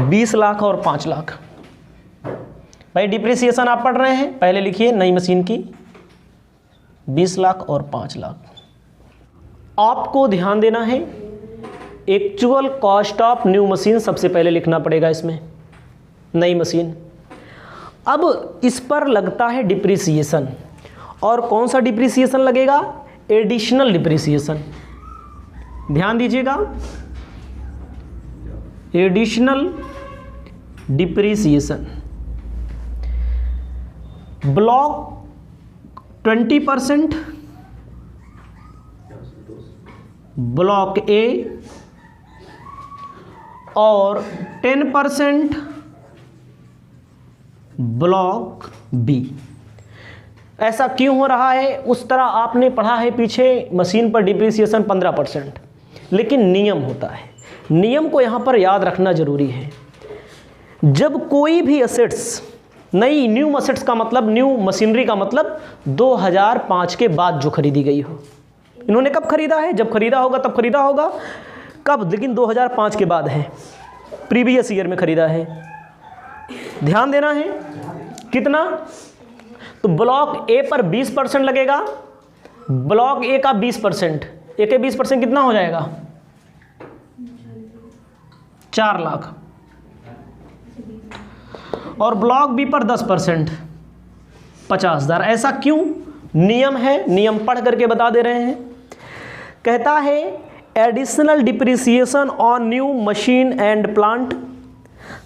20 लाख और 5 लाख। भाई डिप्रिसिएशन आप पढ़ रहे हैं, पहले लिखिए नई मशीन की 20 लाख और 5 लाख। आपको ध्यान देना है, actual cost of new machine सबसे पहले लिखना पड़ेगा इसमें, नई मशीन। अब इस पर लगता है डिप्रिसिएशन, और कौन सा डिप्रिसिएशन लगेगा, एडिशनल डिप्रिसिएशन। ध्यान दीजिएगा, एडिशनल डिप्रिसिएशन। ब्लॉक 20%, ब्लॉक ए और 10% ब्लॉक बी। ऐसा क्यों हो रहा है, उस तरह आपने पढ़ा है पीछे, मशीन पर डिप्रिसिएशन 15%, लेकिन नियम होता है, नियम को यहाँ पर याद रखना जरूरी है। जब कोई भी एसेट्स, नई न्यू एसेट्स का मतलब, न्यू मशीनरी का मतलब 2005 के बाद जो खरीदी गई हो। इन्होंने कब खरीदा है, जब खरीदा होगा तब खरीदा होगा, कब, लेकिन 2005 के बाद है, प्रीवियस ईयर में खरीदा है। ध्यान देना है कितना, तो ब्लॉक ए पर 20% लगेगा, ब्लॉक ए का 20%, ए के 20% कितना हो जाएगा, 4 लाख, और ब्लॉक बी पर 10%, 50,000। ऐसा क्यों, नियम है, नियम पढ़ करके बता दे रहे हैं। कहता है additional depreciation on new machine and plant.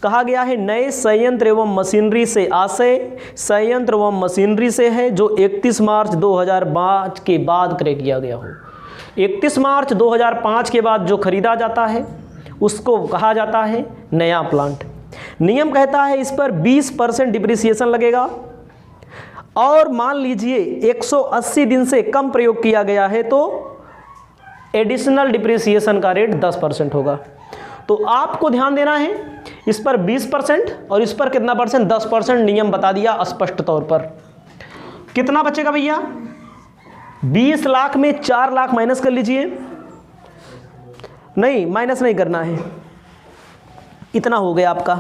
कहा गया है नए संयंत्र एवं मशीनरी से, आशय संयंत्र एवं मशीनरी से है जो 31 मार्च 2005 के बाद क्रय किया गया हो। 31 मार्च 2005 के बाद जो खरीदा जाता है उसको कहा जाता है नया प्लांट। नियम कहता है इस पर 20% डिप्रिसिएशन लगेगा, और मान लीजिए 180 दिन से कम प्रयोग किया गया है तो एडिशनल डिप्रिसिएशन का रेट 10% होगा। तो आपको ध्यान देना है, इस पर 20% और इस पर कितना परसेंट, 10% नियम बता दिया स्पष्ट तौर पर। कितना बचेगा भैया, 20 लाख में 4 लाख माइनस कर लीजिए, नहीं माइनस नहीं करना है, इतना हो गया आपका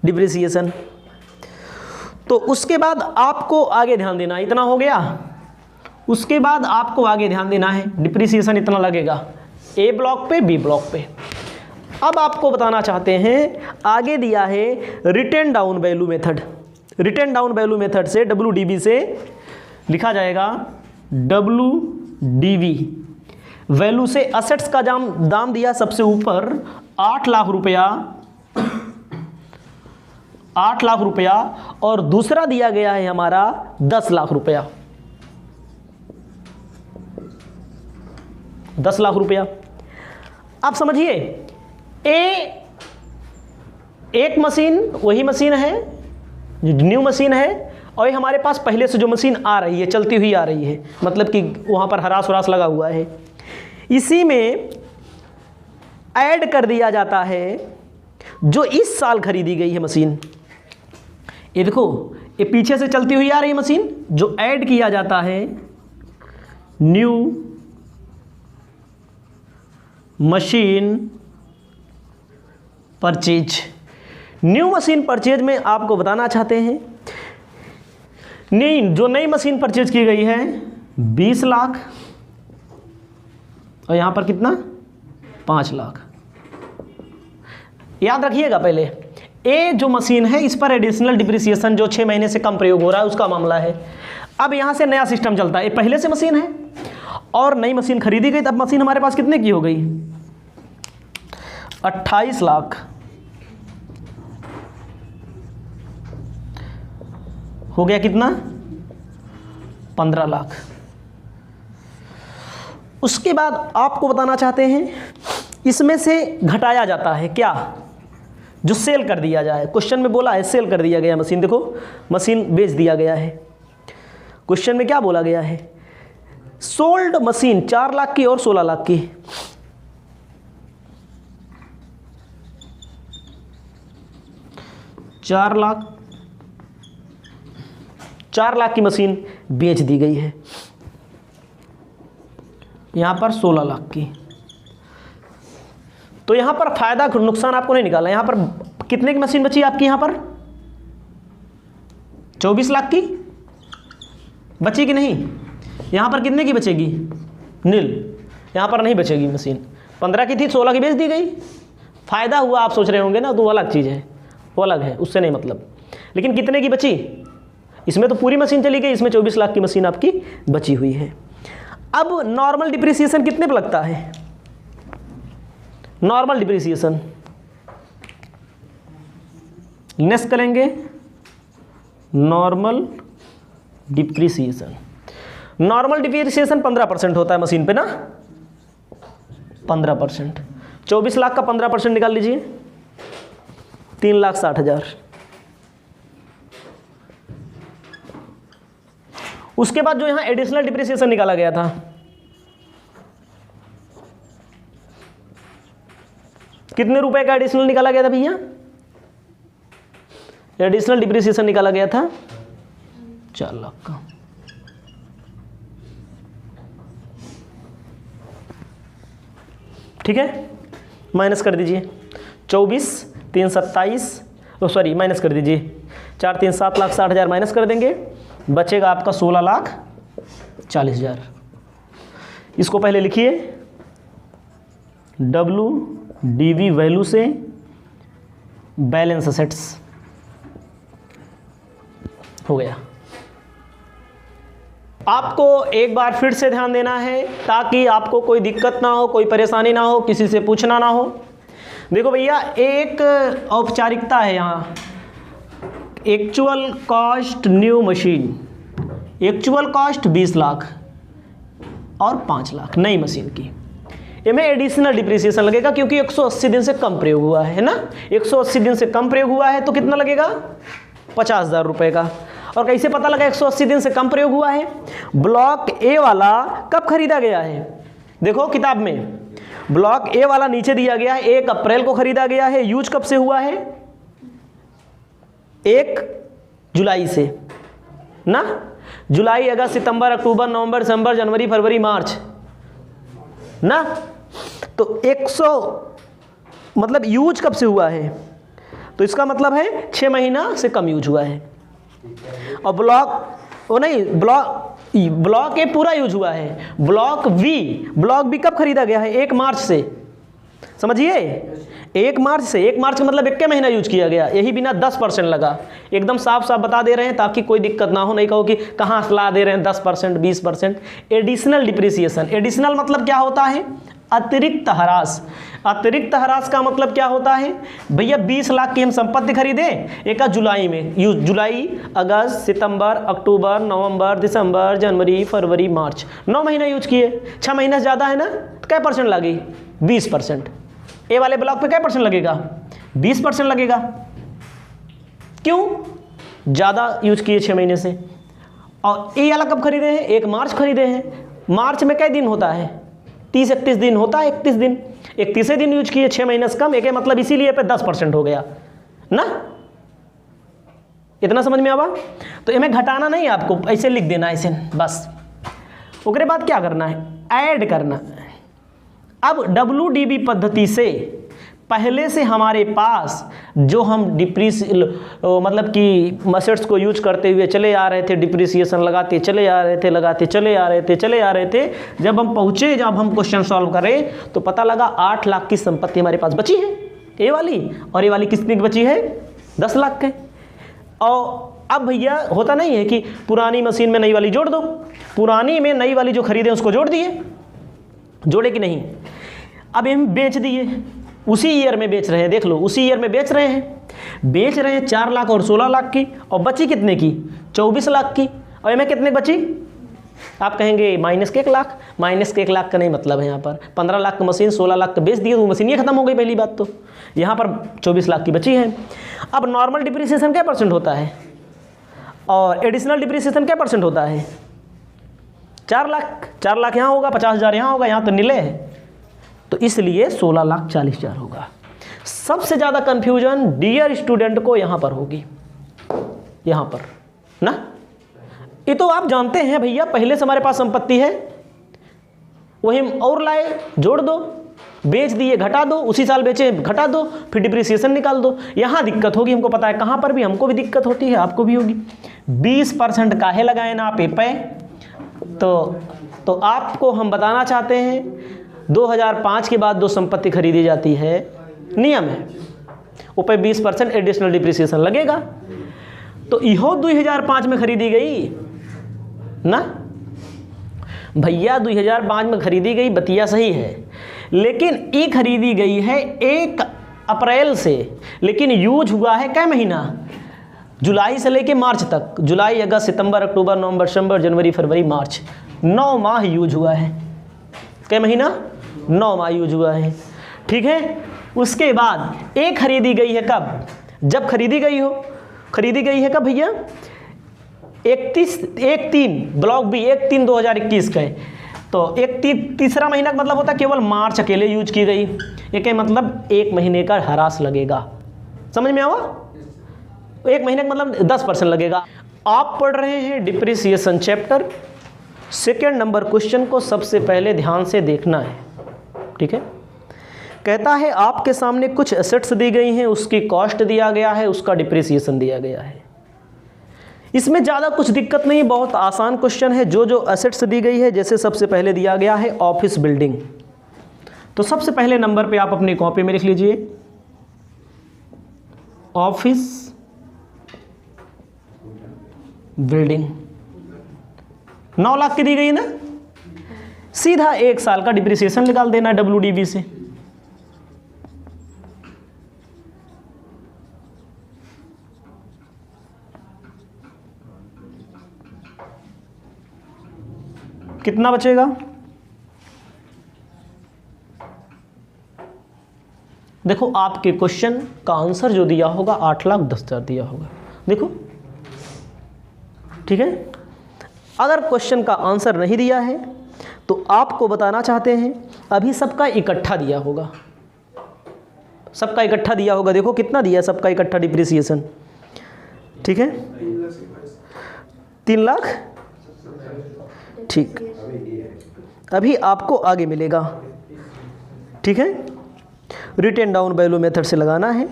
डिप्रिसिएशन। तो उसके बाद आपको आगे ध्यान देना, इतना हो गया। उसके बाद आपको आगे ध्यान देना है, डिप्रिसिएशन इतना लगेगा ए ब्लॉक पे, बी ब्लॉक पे। अब आपको बताना चाहते हैं, आगे दिया है written down value method. Written down value method से WDV से लिखा जाएगा WDV वैल्यू से असेट्स का दाम दिया सबसे ऊपर 8 लाख रुपया, 8 लाख रुपया, और दूसरा दिया गया है हमारा 10 लाख रुपया, 10 लाख रुपया। आप समझिए, एक मशीन वही मशीन है, न्यू मशीन है, और ये हमारे पास पहले से जो मशीन आ रही है, चलती हुई आ रही है, मतलब कि वहाँ पर हरास वरास लगा हुआ है, इसी में ऐड कर दिया जाता है जो इस साल खरीदी गई है मशीन। ये देखो, ये पीछे से चलती हुई आ रही है मशीन, जो ऐड किया जाता है new machine purchase. New machine purchase में आपको बताना चाहते हैं, नहीं, जो नई मशीन परचेज की गई है 20 लाख, और यहां पर कितना 5 लाख। याद रखिएगा, पहले ए जो मशीन है इस पर एडिशनल डिप्रिसिएशन जो 6 महीने से कम प्रयोग हो रहा है उसका मामला है। अब यहां से नया सिस्टम चलता है, पहले से मशीन है और नई मशीन खरीदी गई, तब मशीन हमारे पास कितने की हो गई 28 लाख, हो गया कितना 15 लाख। उसके बाद आपको बताना चाहते हैं, इसमें से घटाया जाता है क्या, जो सेल कर दिया जाए। क्वेश्चन में बोला है सेल कर दिया गया मशीन, देखो मशीन बेच दिया गया है। क्वेश्चन में क्या बोला गया है, सोल्ड मशीन 4 लाख की और 16 लाख की। चार लाख की मशीन बेच दी गई है, यहां पर 16 लाख की। तो यहां पर फायदा नुकसान आपको नहीं निकालना। यहां पर कितने की मशीन बची आपकी, यहां पर 24 लाख की बची कि नहीं, यहां पर कितने की बचेगी नील, यहां पर नहीं बचेगी मशीन। 15 की थी, 16 की बेच दी गई, फायदा हुआ आप सोच रहे होंगे ना, तो वो अलग चीज है, वो अलग है, उससे नहीं मतलब। लेकिन कितने की बची, इसमें तो पूरी मशीन चली गई, इसमें 24 लाख की मशीन आपकी बची हुई है। अब नॉर्मल डिप्रिसिएशन कितने पर लगता है, नॉर्मल डिप्रिसिएशन लेस करेंगे, नॉर्मल डिप्रिसिएशन 15% होता है मशीन पे ना, 15%, 24 लाख का 15% निकाल लीजिए, 3,60,000। उसके बाद जो यहां एडिशनल डिप्रिसिएशन निकाला गया था, कितने रुपए का एडिशनल निकाला गया था भैया, एडिशनल डिप्रिसिएशन निकाला गया था 4 लाख का। ठीक है, माइनस कर दीजिए, 24 3 27, सॉरी माइनस कर दीजिए, 4 3 7,60,000 माइनस कर देंगे, बचेगा आपका 16,40,000। इसको पहले लिखिए, WDV वैल्यू से बैलेंस असेट्स हो गया। आपको एक बार फिर से ध्यान देना है ताकि आपको कोई दिक्कत ना हो, कोई परेशानी ना हो, किसी से पूछना ना हो। देखो भैया, एक औपचारिकता है यहाँ, actual cost new machine, actual cost 20 lakh और 5 लाख नई मशीन की, इनमें एडिशनल डिप्रिसिएशन लगेगा क्योंकि 180 दिन से कम प्रयोग हुआ है ना, 180 दिन से कम प्रयोग हुआ है तो कितना लगेगा 50,000 रुपये का। और कैसे पता लगा 180 दिन से कम प्रयोग हुआ है, ब्लॉक ए वाला कब खरीदा गया है, देखो किताब में ब्लॉक ए वाला नीचे दिया गया है, 1 अप्रैल को खरीदा गया है, यूज कब से हुआ है 1 जुलाई से ना, जुलाई अगस्त सितंबर अक्टूबर नवंबर दिसंबर जनवरी फरवरी मार्च ना, तो 100 मतलब यूज कब से हुआ है, तो इसका मतलब है 6 महीना से कम यूज हुआ है। और ब्लॉक ए पूरा यूज हुआ है। ब्लॉक बी कब खरीदा गया है? 1 मार्च से, समझिए 1 मार्च से। 1 मार्च का मतलब 1 महीना यूज किया गया, यही बिना 10% लगा। एकदम साफ साफ बता दे रहे हैं ताकि कोई दिक्कत ना हो, नहीं कहो कि कहाँ सलाह दे रहे हैं 10% 20%। एडिशनल डिप्रिसिएशन, एडिशनल मतलब क्या होता है? अतिरिक्त ह्रास। अतिरिक्त ह्रास का मतलब क्या होता है? भैया 20 लाख की हम संपत्ति खरीदे एक जुलाई में, जुलाई, अगस्त, सितंबर, अक्टूबर, नवंबर, दिसंबर, जनवरी, फरवरी, मार्च, 9 महीना यूज किए। 6 महीने से ज़्यादा है ना, तो क्या परसेंट लगी? 20%। ए वाले ब्लॉक पे क्या परसेंट लगेगा? 20% लगेगा। क्यों? ज़्यादा यूज किए 6 महीने से। और ए वाला कब खरीदे हैं? 1 मार्च खरीदे हैं। मार्च में कई दिन होता है? 30-31 दिन होता है। 31 दिन, 31 दिन यूज किए, 6 महीने से कम। एक मतलब इसीलिए पे 10% हो गया ना। इतना समझ में आवा? तो इन्हें घटाना नहीं, आपको ऐसे लिख देना ऐसे बस। उसके बाद क्या करना है? ऐड करना। अब WDV पद्धति से पहले से हमारे पास जो हम मतलब कि एसेट्स को यूज करते हुए चले आ रहे थे, डिप्रिसिएशन लगाते चले आ रहे थे, चले आ रहे थे। जब हम पहुँचे, जब हम क्वेश्चन सॉल्व करें तो पता लगा 8 लाख की संपत्ति हमारे पास बची है, ए वाली। और ए वाली कितनी की बची है? 10 लाख के। और अब भैया होता नहीं है कि पुरानी मशीन में नई वाली जोड़ दो, पुरानी में नई वाली जो खरीदे उसको जोड़ दिए, जोड़े कि नहीं? अब हम बेच दिए, उसी ईयर में बेच रहे हैं, देख लो उसी ईयर में बेच रहे हैं 4 लाख और 16 लाख की। और बची कितने की? 24 लाख की। और इनमें कितने बची? आप कहेंगे माइनस के 1 लाख। माइनस के 1 लाख का नहीं मतलब है यहाँ पर। 15 लाख की मशीन 16 लाख का बेच दिए तो मशीन ये खत्म हो गई पहली बात तो। यहाँ पर 24 लाख की बची है। अब नॉर्मल डिप्रिसिएशन क्या परसेंट होता है और एडिशनल डिप्रिसिएशन क्या परसेंट होता है? 4 लाख। 4 लाख यहाँ होगा, 50,000 यहाँ होगा, यहाँ तो नीले है, तो इसलिए 16,40,000 होगा। सबसे ज़्यादा कंफ्यूजन डियर स्टूडेंट को यहाँ पर होगी, यहाँ पर ना। ये तो आप जानते हैं भैया, पहले से हमारे पास संपत्ति है, वही और लाए, जोड़ दो, बेच दिए, घटा दो, उसी साल बेचे, घटा दो, फिर डिप्रिसिएशन निकाल दो। यहाँ दिक्कत होगी, हमको पता है कहाँ पर भी, हमको भी दिक्कत होती है, आपको भी होगी। 20% काहे लगाए ना आप पे? तो आपको हम बताना चाहते हैं 2005 के बाद 2 संपत्ति खरीदी जाती है, नियम है, ऊपर 20% एडिशनल डिप्रिसिएशन लगेगा। तो इहो 2005 में खरीदी गई ना भैया, 2005 में खरीदी गई, बतिया सही है, लेकिन ये खरीदी गई है 1 अप्रैल से, लेकिन यूज हुआ है कै महीना? जुलाई से लेके मार्च तक। जुलाई, अगस्त, सितंबर, अक्टूबर, नवंबर, दिसंबर, जनवरी, फरवरी, मार्च, 9 माह यूज हुआ है। कै महीना? 9 माह यूज हुआ है, ठीक है। उसके बाद एक खरीदी गई है कब? जब खरीदी गई हो, खरीदी गई है कब भैया? 1/3 ब्लॉक बी 1/3/2021 का है। तो 1/3 महीना का मतलब होता है केवल मार्च अकेले यूज की गई। एक मतलब 1 महीने का ह्रास लगेगा, समझ में आवा? 1 महीने का मतलब 10% लगेगा। आप पढ़ रहे हैं depreciation chapter, second number question को सबसे पहले ध्यान से देखना है, ठीक है। कहता है आपके सामने कुछ एसेट्स दी गई हैं, उसकी कॉस्ट दिया गया है, उसका डिप्रिसिएशन दिया गया है। इसमें ज़्यादा कुछ दिक्कत नहीं, बहुत आसान क्वेश्चन है। जो एसेट्स दी गई है, जैसे सबसे पहले दिया गया है ऑफिस बिल्डिंग, तो सबसे पहले नंबर पे आप अपनी कॉपी में लिख लीजिए ऑफिस बिल्डिंग। 9 लाख की दी गई ना, सीधा 1 साल का डिप्रिसिएशन निकाल देना है WDV से। कितना बचेगा? देखो आपके क्वेश्चन का आंसर जो दिया होगा 8,10,000 दिया होगा, देखो, ठीक है। अगर क्वेश्चन का आंसर नहीं दिया है तो आपको बताना चाहते हैं अभी सबका इकट्ठा दिया होगा, सबका इकट्ठा दिया होगा। देखो कितना दिया है सबका इकट्ठा डिप्रिसिएशन, ठीक है, 3 लाख, ठीक। अभी आपको आगे मिलेगा, ठीक है। रिटेन डाउन वैल्यू मेथड से लगाना है।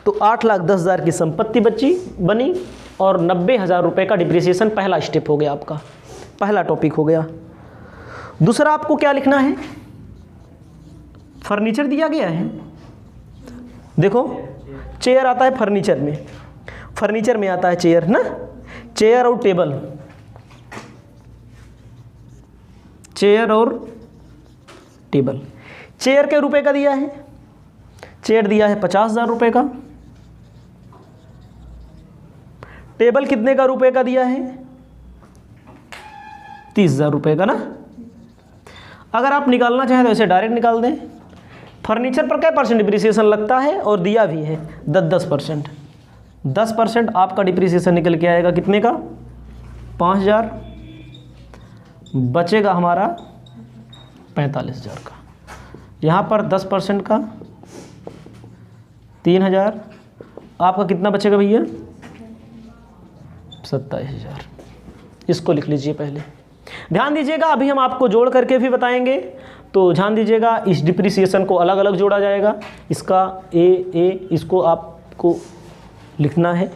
तो 8,10,000 की संपत्ति बनी और 90,000 रुपये का डिप्रिसिएशन पहला स्टेप हो गया, आपका पहला टॉपिक हो गया। दूसरा आपको क्या लिखना है, फर्नीचर दिया गया है, देखो चेयर आता है फर्नीचर में आता है चेयर ना, चेयर और टेबल, चेयर और टेबल। चेयर के रुपए का दिया है, चेयर दिया है 50,000 रुपये का, टेबल कितने का रुपए का दिया है 30,000 रुपये का ना। अगर आप निकालना चाहें तो ऐसे डायरेक्ट निकाल दें। फर्नीचर पर क्या परसेंट डिप्रिसिएशन लगता है और दिया भी है 10%। 10% आपका डिप्रिसिएशन निकल के आएगा कितने का 5,000, बचेगा हमारा 45,000 का। यहाँ पर 10% का 3,000, आपका कितना बचेगा भैया 27,000। इसको लिख लीजिए पहले, ध्यान दीजिएगा अभी हम आपको जोड़ करके भी बताएंगे, तो ध्यान दीजिएगा इस डिप्रिसिएशन को अलग अलग जोड़ा जाएगा। इसका ए इसको आपको लिखना है,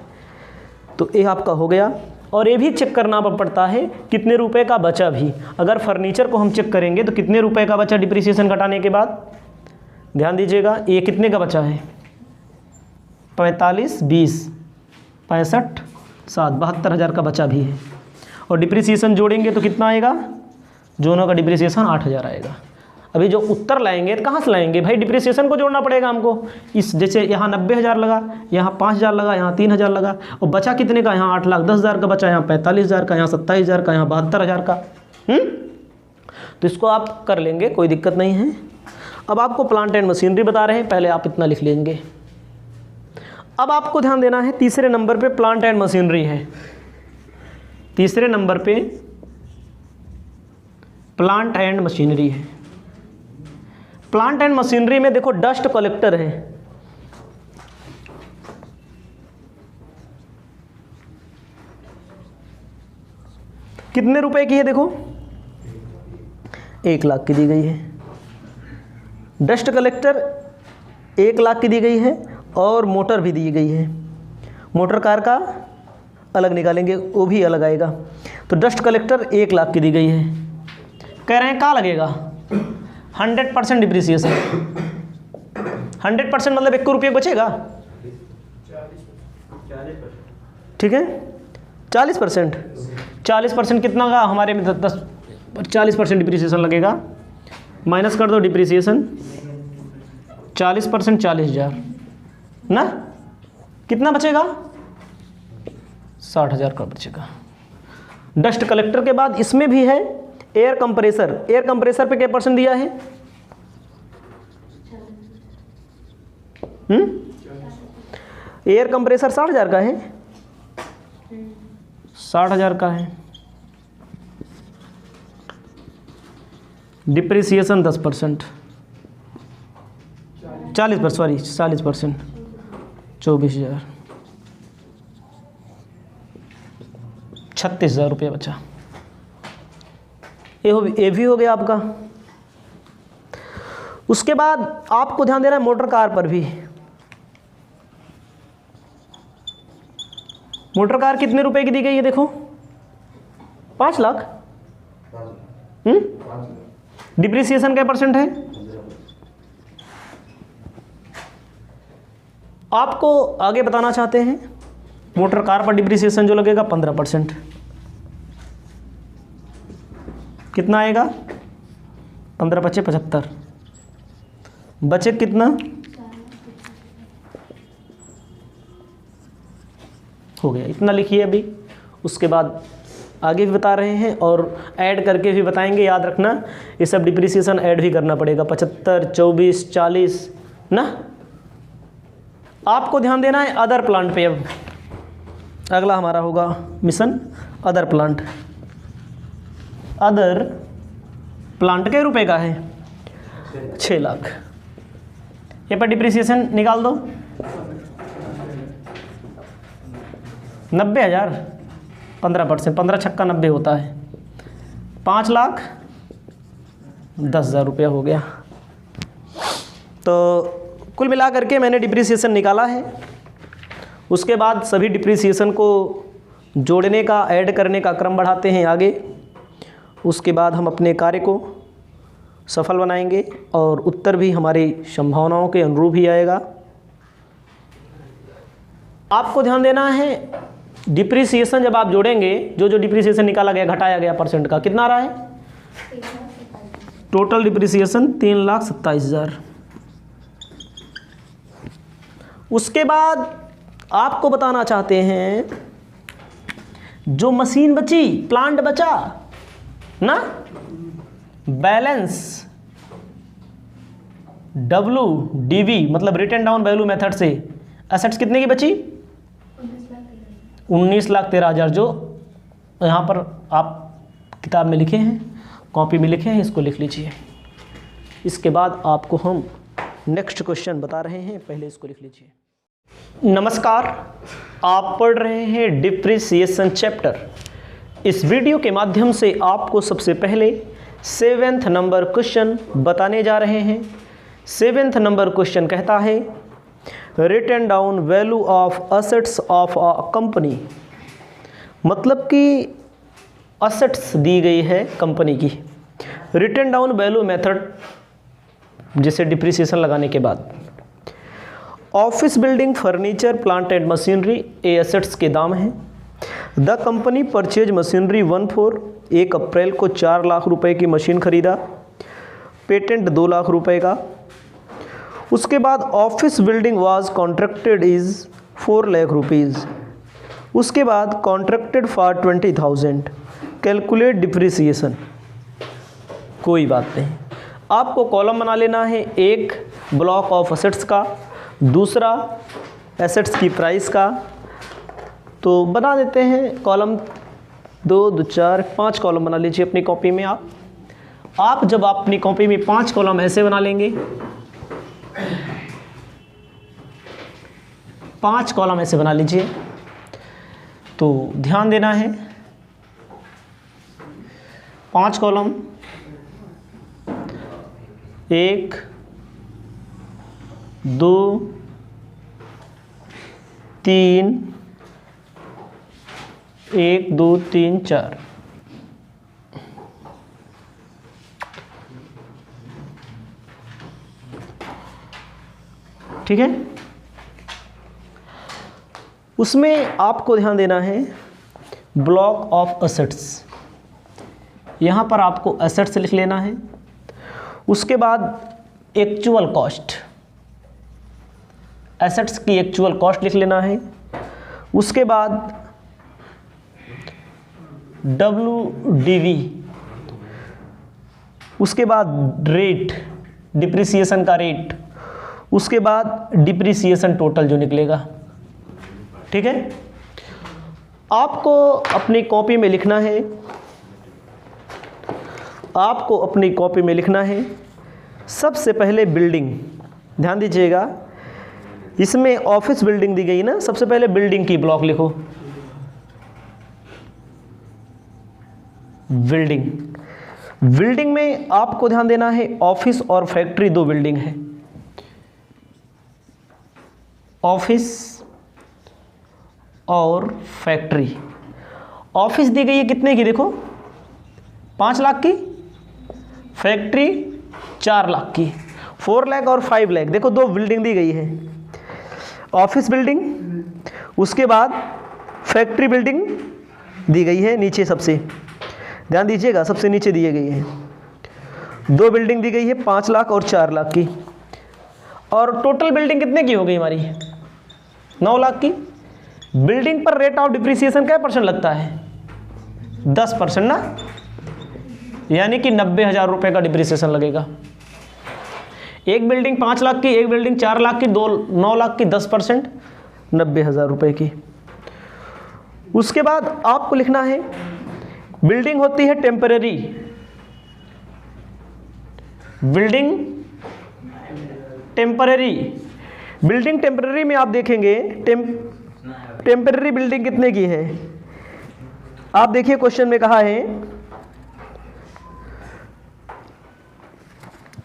तो ए आपका हो गया। और ये भी चेक करना पड़ता है कितने रुपए का बचा भी। अगर फर्नीचर को हम चेक करेंगे तो कितने रुपए का बचा डिप्रिसिएशन घटाने के बाद, ध्यान दीजिएगा ये कितने का बचा है 45, 20, 65, 7, 72,000 का बचा भी है। और डिप्रिसिएशन जोड़ेंगे तो कितना आएगा, दोनों का डिप्रिसिएशन 8,000 आएगा। अभी जो उत्तर लाएंगे तो कहाँ से लाएंगे भाई, डिप्रिसिएशन को जोड़ना पड़ेगा हमको। इस जैसे यहाँ 90,000 लगा, यहाँ 5,000 लगा, यहाँ 3,000 लगा, और बचा कितने का, यहाँ 8,10,000 का बचा, यहाँ 45,000 का, यहाँ 27,000 का, यहाँ 72,000 का। तो इसको आप कर लेंगे, कोई दिक्कत नहीं है। अब आपको प्लांट एंड मशीनरी बता रहे हैं, पहले आप इतना लिख लेंगे। अब आपको ध्यान देना है तीसरे नंबर पे प्लांट एंड मशीनरी है, तीसरे नंबर पे प्लांट एंड मशीनरी है। प्लांट एंड मशीनरी में देखो डस्ट कलेक्टर है, कितने रुपए की है देखो 1 लाख की दी गई है। डस्ट कलेक्टर 1 लाख की दी गई है और मोटर भी दी गई है। मोटर कार का अलग निकालेंगे, वो भी अलग आएगा। तो डस्ट कलेक्टर 1 लाख की दी गई है। कह रहे हैं क्या लगेगा 100% डिप्रिसिएशन। 100% मतलब 1 रुपये बचेगा, ठीक है 40%। 40% कितना का हमारे में 40% डिप्रिसिएशन लगेगा। माइनस कर दो डिप्रिसिएशन 40%, 40,000 ना, कितना बचेगा 60,000 का बचेगा। डस्ट कलेक्टर के बाद इसमें भी है एयर कंप्रेसर। एयर कंप्रेसर पे क्या परसेंट दिया है एयर कंप्रेसर 60,000 का है, 60,000 का है। डिप्रिसिएशन 10%, 40%, 24,000, 36,000 रुपये बचा। ये भी हो गया आपका। उसके बाद आपको ध्यान देना है मोटर कार पर भी। मोटर कार कितने रुपए की दी गई है देखो 5 लाख। डिप्रिसिएशन क्या परसेंट है, आपको आगे बताना चाहते हैं। मोटर कार पर डिप्रिसिएशन जो लगेगा 15%, कितना आएगा 15 × 5 = 75, बचे कितना हो गया, इतना लिखिए अभी। उसके बाद आगे भी बता रहे हैं और ऐड करके भी बताएंगे, याद रखना ये सब डिप्रिसिएशन ऐड भी करना पड़ेगा। 75, 24, 40 ना। आपको ध्यान देना है अदर प्लांट पे। अब अगला हमारा होगा mission other plant. Other plant के रुपए का है 6 लाख। ये पर डिप्रिसिएशन निकाल दो 90,000, 15%, 15 छक्का 90 होता है। 5,10,000 रुपया हो गया। तो कुल मिला करके मैंने डिप्रिसिएशन निकाला है उसके बाद सभी डिप्रिसिएशन को जोड़ने का, ऐड करने का क्रम बढ़ाते हैं आगे। उसके बाद हम अपने कार्य को सफल बनाएंगे और उत्तर भी हमारी संभावनाओं के अनुरूप ही आएगा। आपको ध्यान देना है, डिप्रिसिएशन जब आप जोड़ेंगे, जो डिप्रिसिएशन निकाला गया, घटाया गया परसेंट का, कितना आ रहा है? Total depreciation 3,27,000। उसके बाद आपको बताना चाहते हैं जो मशीन बची, प्लांट बचा ना, बैलेंस WDV मतलब रिटन डाउन वैल्यू मेथड से एसेट्स कितने की बची? 19,13,000, जो यहाँ पर आप किताब में लिखे हैं, कॉपी में लिखे हैं, इसको लिख लीजिए। इसके बाद आपको हम नेक्स्ट क्वेश्चन बता रहे हैं, पहले इसको लिख लीजिए। नमस्कार, आप पढ़ रहे हैं डिप्रिसिएशन चैप्टर। इस वीडियो के माध्यम से आपको सबसे पहले 7th नंबर क्वेश्चन बताने जा रहे हैं। 7th नंबर क्वेश्चन कहता है written down value of assets of a company, मतलब कि असेट्स दी गई है कंपनी की, रिटन डाउन वैल्यू मेथड जिसे डिप्रिसिएशन लगाने के बाद। Office building, furniture, plant and machinery ये एसेट्स के दाम हैं। The company purchase machinery 1 April को 4 लाख रुपए की मशीन खरीदा, पेटेंट 2 लाख रुपए का। उसके बाद office building was contracted is 4 lakh rupees. उसके बाद कॉन्ट्रैक्टेड फॉर 20,000, कैलकुलेट डिप्रिसिएशन। कोई बात नहीं, आपको कॉलम बना लेना है, एक ब्लॉक ऑफ एसेट्स का, दूसरा एसेट्स की प्राइस का। तो बना देते हैं कॉलम 2, 2, 4, 5 कॉलम बना लीजिए अपनी कॉपी में। आप जब आप अपनी कॉपी में 5 कॉलम ऐसे बना लेंगे, 5 कॉलम ऐसे बना लीजिए, तो ध्यान देना है 5 कॉलम, 1, 2, 3, 1, 2, 3, 4। ठीक है, उसमें आपको ध्यान देना है ब्लॉक ऑफ एसेट्स, यहाँ पर आपको एसेट्स लिख लेना है। उसके बाद एक्चुअल कॉस्ट, एसेट्स की एक्चुअल कॉस्ट लिख लेना है। उसके बाद WDV, उसके बाद रेट, डिप्रिसिएशन का रेट, उसके बाद डिप्रिसिएशन टोटल जो निकलेगा। ठीक है, आपको अपनी कॉपी में लिखना है, आपको अपनी कॉपी में लिखना है सबसे पहले बिल्डिंग। ध्यान दीजिएगा, इसमें ऑफिस बिल्डिंग दी गई ना, सबसे पहले बिल्डिंग की ब्लॉक लिखो, बिल्डिंग। बिल्डिंग में आपको ध्यान देना है ऑफिस और फैक्ट्री 2 बिल्डिंग है, ऑफिस और फैक्ट्री। ऑफिस दी गई है कितने की, देखो 5 लाख की, फैक्ट्री 4 लाख की, 4 लाख और 5 लाख। देखो 2 बिल्डिंग दी गई है, ऑफिस बिल्डिंग, उसके बाद फैक्ट्री बिल्डिंग दी गई है नीचे सबसे। ध्यान दीजिएगा, सबसे नीचे दी गई है 2 बिल्डिंग दी गई है 5 लाख और 4 लाख की। और टोटल बिल्डिंग कितने की हो गई हमारी? 9 लाख की। बिल्डिंग पर रेट ऑफ डिप्रिसिएशन क्या % लगता है? 10% ना, यानी कि 90,000 रुपये का डिप्रिसिएशन लगेगा। एक बिल्डिंग 5 लाख की, एक बिल्डिंग 4 लाख की, 9 लाख की, 10% 90,000 रुपये की। उसके बाद आपको लिखना है बिल्डिंग होती है temporary, building temporary. Building temporary में आप देखेंगे टेम्परेरी बिल्डिंग कितने की है। आप देखिए क्वेश्चन में कहा है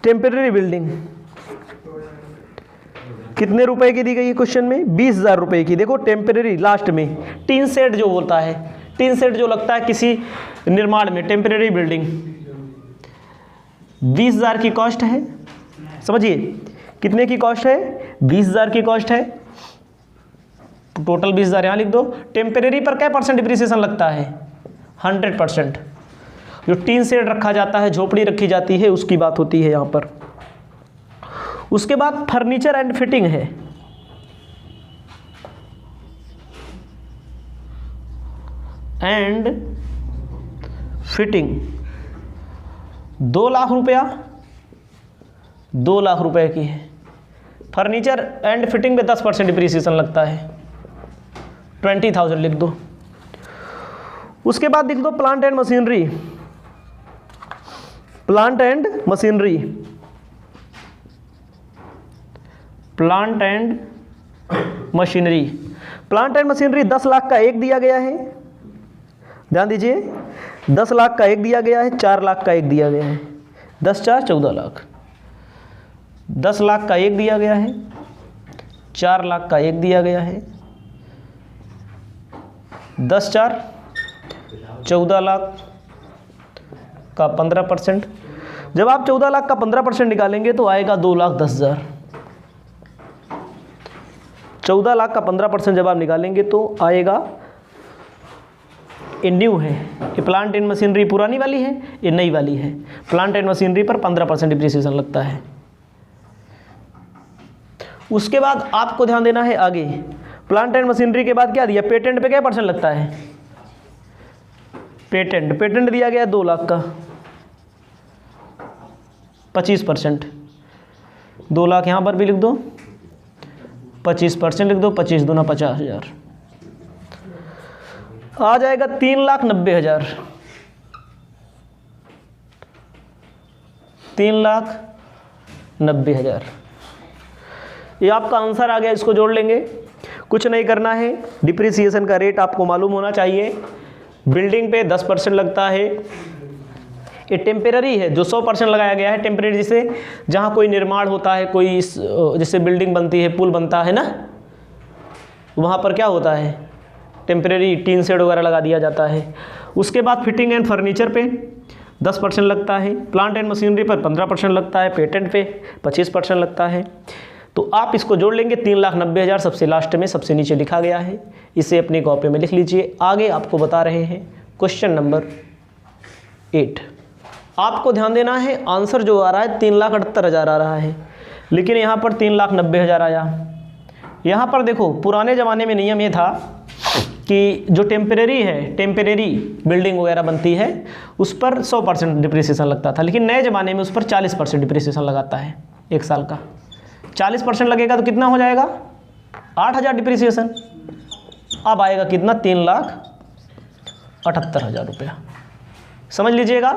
टेम्परेरी बिल्डिंग कितने रुपए की दी गई है क्वेश्चन में? 20,000 रुपए की। देखो टेम्परेरी लास्ट में टीन शेड जो बोलता है, टीन शेड जो लगता है किसी निर्माण में, टेम्परेरी बिल्डिंग, 20,000 की कॉस्ट है। समझिए कितने की कॉस्ट है? 20,000 की कॉस्ट है। टोटल 20,000 यहाँ लिख दो। टेम्परेरी पर क्या परसेंट डिप्रिसिएशन लगता है? 100%। जो टीन शेड रखा जाता है, झोपड़ी रखी जाती है, उसकी बात होती है यहाँ पर। उसके बाद फर्नीचर एंड फिटिंग है, एंड फिटिंग 2 लाख रुपया, 2 लाख रुपए की है। फर्नीचर एंड फिटिंग में 10% डिप्रिसिएशन लगता है, 20,000 लिख दो। उसके बाद लिख दो plant and machinery, plant and machinery, plant and machinery. Plant and machinery 10 lakh का एक दिया गया है, ध्यान दीजिए, 10 लाख का एक दिया गया है, 4 लाख का एक दिया गया है। 10 4 14 लाख, 10 लाख का एक दिया गया है, 4 लाख का एक दिया गया है, 10 4 14 लाख का 15%। जब आप 14 लाख का 15% निकालेंगे तो आएगा 2,10,000। 14 लाख का 15% जब आप निकालेंगे तो आएगा, ये न्यू है, ये प्लांट एंड मशीनरी पुरानी वाली है, ये नई वाली है। प्लांट एंड मशीनरी पर 15% डिप्रिसिएशन लगता है। उसके बाद आपको ध्यान देना है आगे, प्लांट एंड मशीनरी के बाद क्या दिया? पेटेंट पे क्या परसेंट लगता है? पेटेंट, पेटेंट दिया गया 2 लाख का, 25%। 2 लाख यहाँ पर भी लिख दो, 25% लिख दो, 25 दूना 50,000, आ जाएगा 3,90,000। 3,90,000 ये आपका आंसर आ गया। इसको जोड़ लेंगे, कुछ नहीं करना है। डिप्रिसिएशन का रेट आपको मालूम होना चाहिए। बिल्डिंग पे 10% लगता है, ये टेम्परेरी है। जो 100% लगाया गया है टेम्परेरी, जिसे जहाँ कोई निर्माण होता है, कोई जैसे बिल्डिंग बनती है, पुल बनता है ना, वहाँ पर क्या होता है? टेम्परेरी टीन शेड वगैरह लगा दिया जाता है। उसके बाद फिटिंग एंड फर्नीचर पे 10% लगता है, प्लांट एंड मशीनरी पर 15% लगता है, पेटेंट पे 25% लगता है। तो आप इसको जोड़ लेंगे, 3,90,000 सबसे लास्ट में, सबसे नीचे लिखा गया है। इसे अपनी कॉपी में लिख लीजिए। आगे आपको बता रहे हैं क्वेश्चन नंबर 8। आपको ध्यान देना है, आंसर जो आ रहा है 3,78,000 आ रहा है, लेकिन यहाँ पर 3,90,000 आया। यहाँ पर देखो, पुराने ज़माने में नियम ये था कि जो टेम्परेरी है, टेम्परेरी बिल्डिंग वगैरह बनती है, उस पर 100% डिप्रिसिएशन लगता था, लेकिन नए ज़माने में उस पर 40% डिप्रिसिएशन लगाता है 1 साल का। 40% लगेगा तो कितना हो जाएगा? 8,000 डिप्रिसिएशन। अब आएगा कितना? 3,78,000 रुपया। समझ लीजिएगा,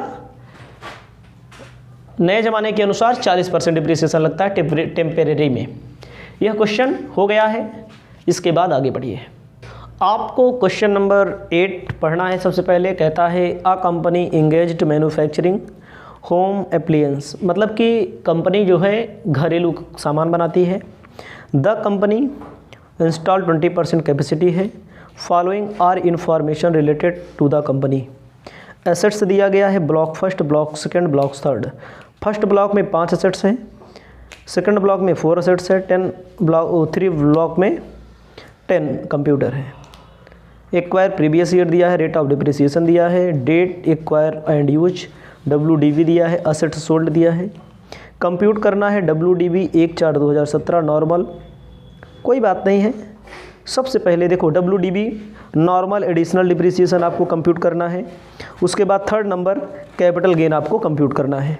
नए ज़माने के अनुसार 40% डिप्रिसिएशन लगता है टेम्परेरी में। यह क्वेश्चन हो गया है। इसके बाद आगे बढ़िए। आपको क्वेश्चन नंबर 8 पढ़ना है। सबसे पहले कहता है a company engaged manufacturing home appliances, मतलब कि कंपनी जो है घरेलू सामान बनाती है। द कंपनी इंस्टॉल 20% कैपेसिटी है। Following are information related to the company. Assets दिया गया है block first, block second, block third. First block में 5 एसेट्स हैं, सेकंड ब्लॉक में 4 एसेट्स है, 3 ब्लॉक में 10 कंप्यूटर है। एक्वायर प्रीवियस ईयर दिया है, रेट ऑफ डिप्रिसिएशन दिया है, date acquire and use, WDV दिया है, असेट सोल्ड दिया है। कंप्यूट करना है WDV 1/4/2017 नॉर्मल, कोई बात नहीं है। सबसे पहले देखो WDV नॉर्मल एडिशनल डिप्रिसिएशन आपको कंप्यूट करना है। उसके बाद थर्ड नंबर कैपिटल गेन आपको कंप्यूट करना है,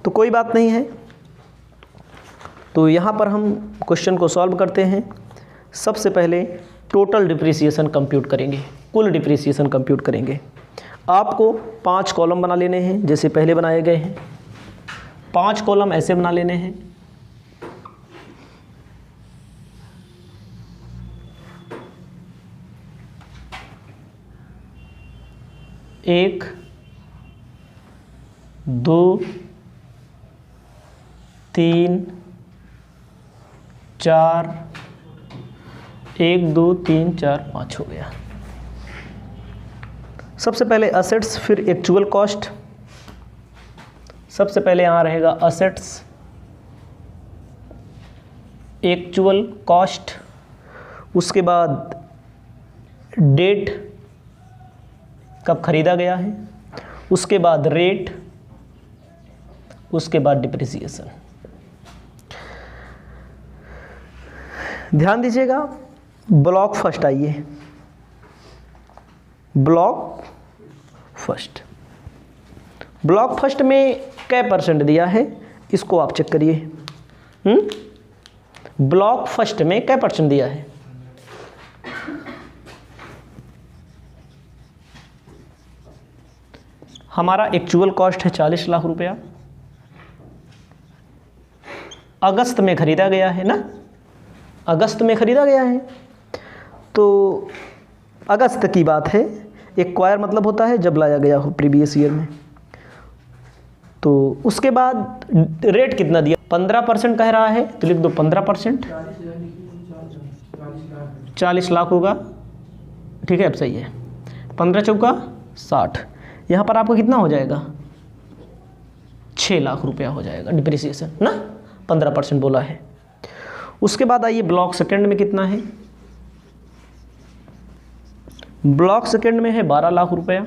तो कोई बात नहीं है। तो यहाँ पर हम क्वेश्चन को सॉल्व करते हैं। सबसे पहले टोटल डिप्रिसिएशन कंप्यूट करेंगे, कुल डिप्रिसिएशन कंप्यूट करेंगे। आपको 5 कॉलम बना लेने हैं, जैसे पहले बनाए गए हैं। 5 कॉलम ऐसे बना लेने हैं। एक, 2, 3, 4, 1 2 3 4 5 हो गया। सबसे पहले असेट्स, फिर एक्चुअल कॉस्ट। सबसे पहले यहाँ रहेगा असेट्स, एक्चुअल कॉस्ट, उसके बाद डेट कब खरीदा गया है, उसके बाद रेट, उसके बाद डिप्रिसिएशन। ध्यान दीजिएगा, ब्लॉक फर्स्ट आइए, ब्लॉक फर्स्ट। ब्लॉक फर्स्ट में क्या परसेंट दिया है इसको आप चेक करिए। ब्लॉक फर्स्ट में क्या परसेंट दिया है? हमारा एक्चुअल कॉस्ट है 40 लाख रुपया, अगस्त में खरीदा गया है ना, अगस्त में खरीदा गया है, तो अगस्त की बात है। एक्वायर मतलब होता है जब लाया गया हो प्रीवियस ईयर में। तो उसके बाद रेट कितना दिया? 15% कह रहा है तो लिख दो 15%, 40 लाख होगा, ठीक है, अब सही है। 15 चौका 60, यहाँ पर आपको कितना हो जाएगा? 6 लाख रुपया हो जाएगा डिप्रिसिएशन ना, 15% बोला है। उसके बाद आइए ब्लॉक सेकंड में कितना है? ब्लॉक सेकंड में है 12 लाख रुपया।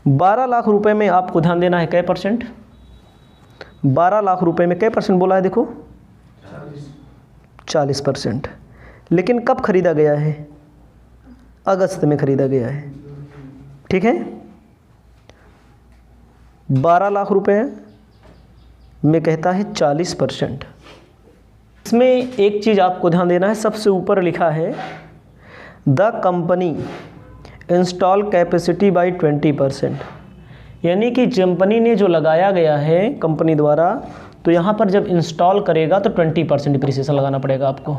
12 लाख रुपए में आपको ध्यान देना है कै परसेंट? 12 लाख रुपए में कै परसेंट बोला है? देखो 40%। लेकिन कब खरीदा गया है? अगस्त में खरीदा गया है, ठीक है। 12 लाख रुपए में कहता है 40%। इसमें एक चीज़ आपको ध्यान देना है, सबसे ऊपर लिखा है the company install capacity by 20%, यानी कि कंपनी ने जो लगाया गया है कंपनी द्वारा, तो यहाँ पर जब इंस्टॉल करेगा तो 20% डिप्रिसिएशन लगाना पड़ेगा आपको।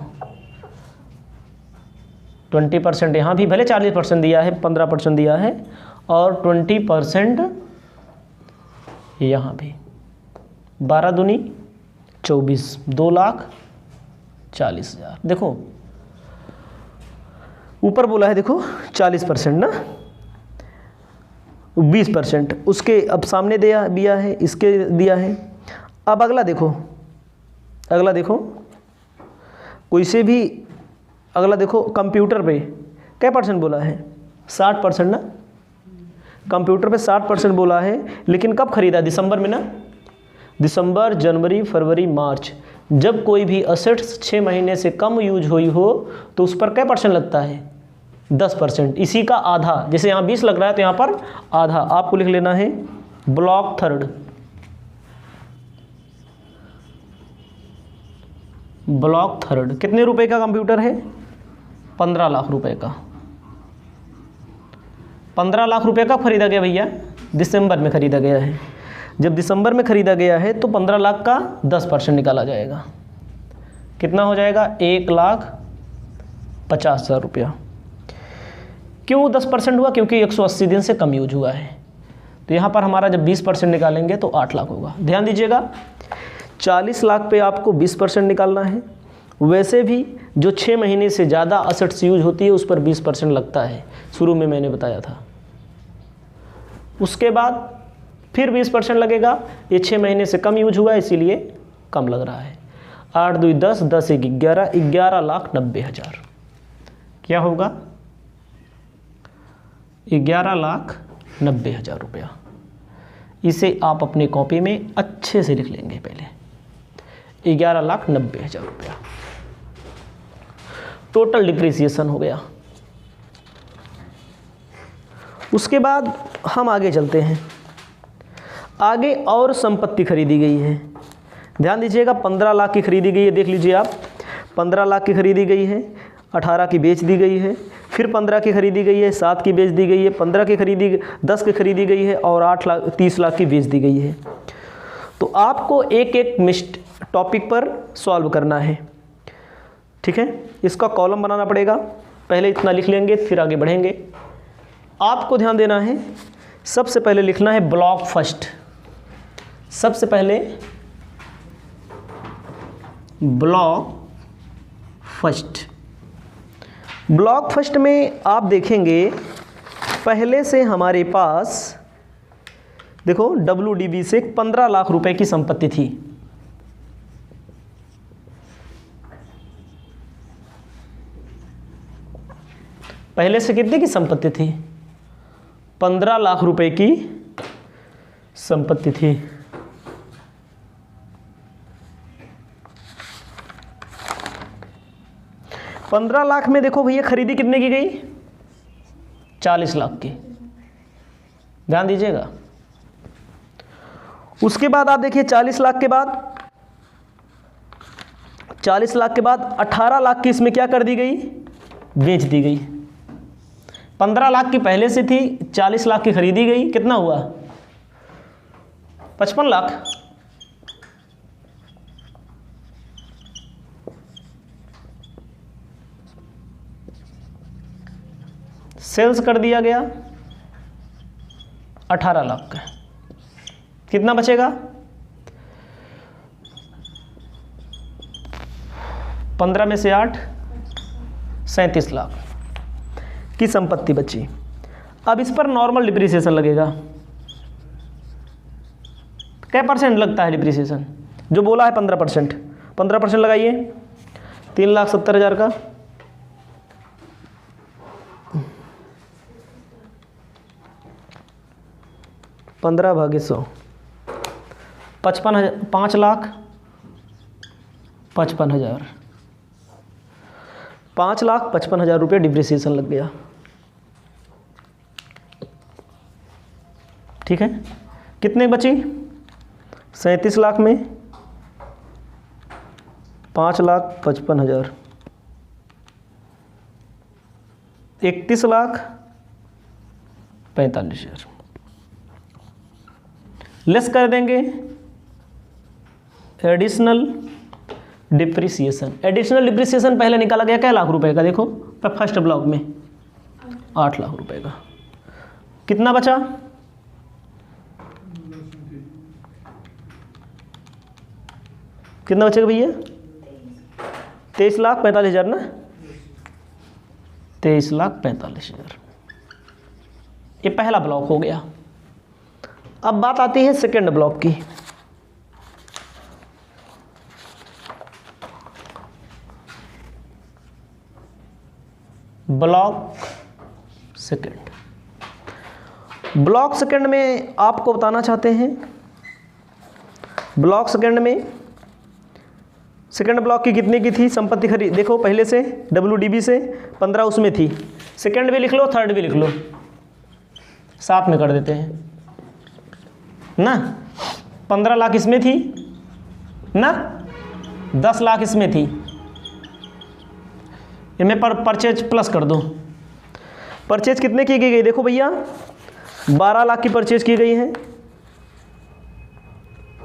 20% यहाँ भी भले 40% दिया है, 15% दिया है, और 20% यहाँ भी। 12 दूनी 24, 2,40,000। देखो ऊपर बोला है, देखो 40% ना, 20% उसके अब सामने दिया है, इसके दिया है। अब अगला देखो, अगला देखो, कोई से भी अगला देखो, कंप्यूटर पे क्या परसेंट बोला है? 60% ना, कंप्यूटर पे 60% बोला है। लेकिन कब खरीदा? दिसंबर में ना, दिसंबर, जनवरी, फरवरी, मार्च। जब कोई भी असेट्स 6 महीने से कम यूज हुई हो तो उस पर क्या परसेंट लगता है? 10%। इसी का आधा, जैसे यहाँ 20 लग रहा है तो यहाँ पर आधा आपको लिख लेना है। ब्लॉक थर्ड, ब्लॉक थर्ड कितने रुपए का कंप्यूटर है? 15 लाख रुपए का। 15 लाख रुपए का खरीदा गया भैया? दिसंबर में खरीदा गया है। जब दिसंबर में खरीदा गया है तो 15 लाख का 10% निकाला जाएगा। कितना हो जाएगा? 1,50,000 रुपया। क्यों 10% हुआ? क्योंकि 180 दिन से कम यूज हुआ है। तो यहाँ पर हमारा जब 20% निकालेंगे तो 8 लाख होगा। ध्यान दीजिएगा, 40 लाख पे आपको 20% निकालना है। वैसे भी जो 6 महीने से ज़्यादा असेट्स यूज होती है उस पर 20% लगता है, शुरू में मैंने बताया था। उसके बाद फिर 20% लगेगा। ये 6 महीने से कम यूज हुआ है इसीलिए कम लग रहा है। 8 2 10, 10 1 11, 11,90,000 क्या होगा? 11,90,000 रुपया। इसे आप अपनी कॉपी में अच्छे से लिख लेंगे पहले। 11,90,000 रुपया टोटल डिप्रिसिएशन हो गया। उसके बाद हम आगे चलते हैं। आगे और संपत्ति खरीदी गई है। ध्यान दीजिएगा, 15 लाख की खरीदी गई है, देख लीजिए आप। 15 लाख की खरीदी गई है, 18 की बेच दी गई है, फिर 15 की खरीदी गई है, 7 की बेच दी गई है, 15 की खरीदी 10 की खरीदी गई है और 30 लाख की बेच दी गई है। तो आपको एक एक टॉपिक पर सॉल्व करना है, ठीक है। इसका कॉलम बनाना पड़ेगा, पहले इतना लिख लेंगे फिर आगे बढ़ेंगे। आपको ध्यान देना है, सबसे पहले लिखना है ब्लॉक फर्स्ट। सबसे पहले ब्लॉक फर्स्ट। ब्लॉक फर्स्ट में आप देखेंगे पहले से हमारे पास देखो WDB से 15 लाख रुपए की संपत्ति थी। पहले से कितने की संपत्ति थी? 15 लाख रुपए की संपत्ति थी। पंद्रह लाख में देखो भैया खरीदी कितने की गई? 40 लाख की। ध्यान दीजिएगा। उसके बाद आप देखिए 40 लाख के बाद 18 लाख की इसमें क्या कर दी गई? बेच दी गई। 15 लाख की पहले से थी, 40 लाख की खरीदी गई, कितना हुआ? 55 लाख। सेल्स कर दिया गया 18 लाख का। कितना बचेगा? 15 में से 8, 37 लाख की संपत्ति बची। अब इस पर नॉर्मल डिप्रिसिएशन लगेगा। क्या परसेंट लगता है डिप्रिसिएशन? जो बोला है 15%। 15% लगाइए, 3,70,000 का 15/100 5,55,000 5,55,000 रुपये डिप्रिसिएशन लग गया। ठीक है, कितने बची? 37 लाख में 5,55,000, 31,45,000 लेस कर देंगे एडिशनल डिप्रिसिएशन। एडिशनल डिप्रिसिएशन पहले निकाला गया क्या लाख रुपए का? देखो फर्स्ट ब्लॉक में 8 लाख रुपए का। कितना बचा? कितना बचेगा भैया? 23,45,000 ना, 23,45,000। ये पहला ब्लॉक हो गया। अब बात आती है सेकेंड ब्लॉक की। Block second. ब्लॉक सेकेंड में आपको बताना चाहते हैं, ब्लॉक सेकेंड में सेकेंड ब्लॉक की कितने की थी संपत्ति खरीद? देखो पहले से WDB से 15 उसमें थी। सेकेंड भी लिख लो, थर्ड भी लिख लो, साथ में कर देते हैं ना। 15 लाख इसमें थी ना, 10 लाख इसमें थी। इनमें परचेज प्लस कर दो। परचेज कितने की गई? देखो भैया 12 लाख की परचेज की गई है,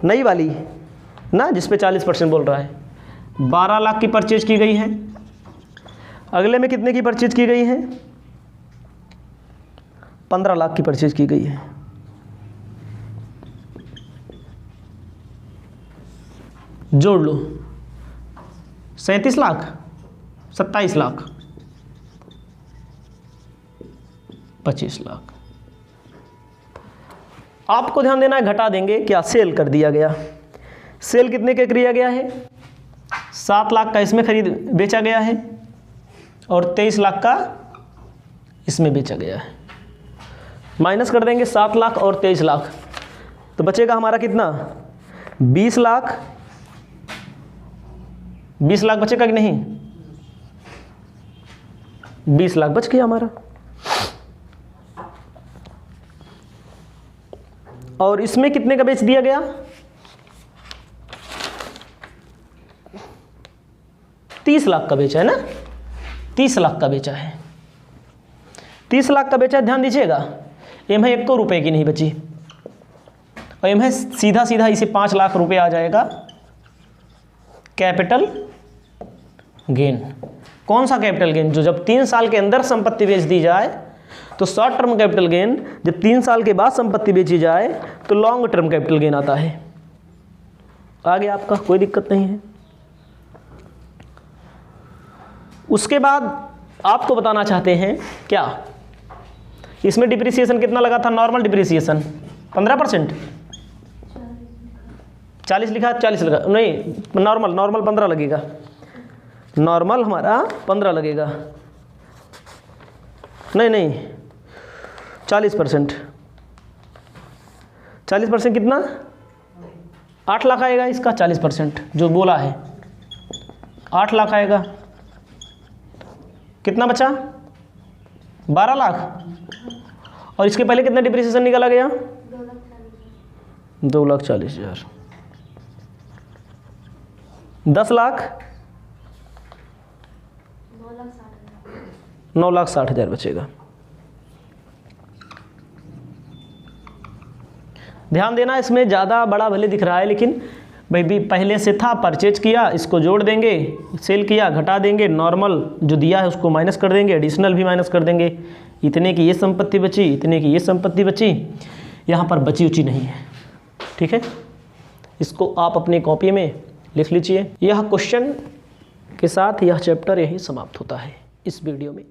नई वाली ना, जिसपे 40% बोल रहा है। 12 लाख की परचेज की गई है। अगले में कितने की परचेज की गई है? 15 लाख की परचेज की गई है। जोड़ लो, 37 लाख, 27 लाख, 25 लाख। आपको ध्यान देना है, घटा देंगे क्या? सेल कर दिया गया। सेल कितने का किया गया है? 7 लाख का इसमें खरीद बेचा गया है और 23 लाख का इसमें बेचा गया है। माइनस कर देंगे 7 लाख और 23 लाख, तो बचेगा हमारा कितना? 20 लाख। 20 लाख बचेगा कि नहीं? 20 लाख बच गया हमारा। और इसमें कितने का बेच दिया गया? 30 लाख का बेचा है ना, 30 लाख का बेचा है, 30 लाख का बेचा है। ध्यान दीजिएगा, एम है 1 रुपए की नहीं बची, और एम है सीधा सीधा इसे 5 लाख रुपए आ जाएगा कैपिटल गेन। कौन सा कैपिटल गेन? जो जब 3 साल के अंदर संपत्ति बेच दी जाए तो शॉर्ट टर्म कैपिटल गेन, जब 3 साल के बाद संपत्ति बेची जाए तो लॉन्ग टर्म कैपिटल गेन आता है। आगे आपका कोई दिक्कत नहीं है। उसके बाद आपको बताना चाहते हैं क्या, इसमें डिप्रिसिएशन कितना लगा था, नॉर्मल डिप्रिसिएशन 15%, 40 लिखा, 40 लगा नहीं, नॉर्मल 15 लगेगा, नॉर्मल हमारा 15 लगेगा, नहीं 40%, 40% कितना, 8 लाख आएगा इसका, 40% जो बोला है 8 लाख आएगा, कितना बचा 12 लाख, और इसके पहले कितना डिप्रिसिएशन निकाला गया, 2,40,000, 10 लाख 9,60,000 बचेगा। ध्यान देना, इसमें ज़्यादा बड़ा भले दिख रहा है लेकिन भाई भी पहले से था, परचेज किया, इसको जोड़ देंगे, सेल किया घटा देंगे, नॉर्मल जो दिया है उसको माइनस कर देंगे, एडिशनल भी माइनस कर देंगे, इतने की ये संपत्ति बची, इतने की ये संपत्ति बची, यहाँ पर बची उची नहीं है। ठीक है, इसको आप अपनी कॉपी में लिख लीजिए। यह क्वेश्चन के साथ यह चैप्टर यही समाप्त होता है इस वीडियो में।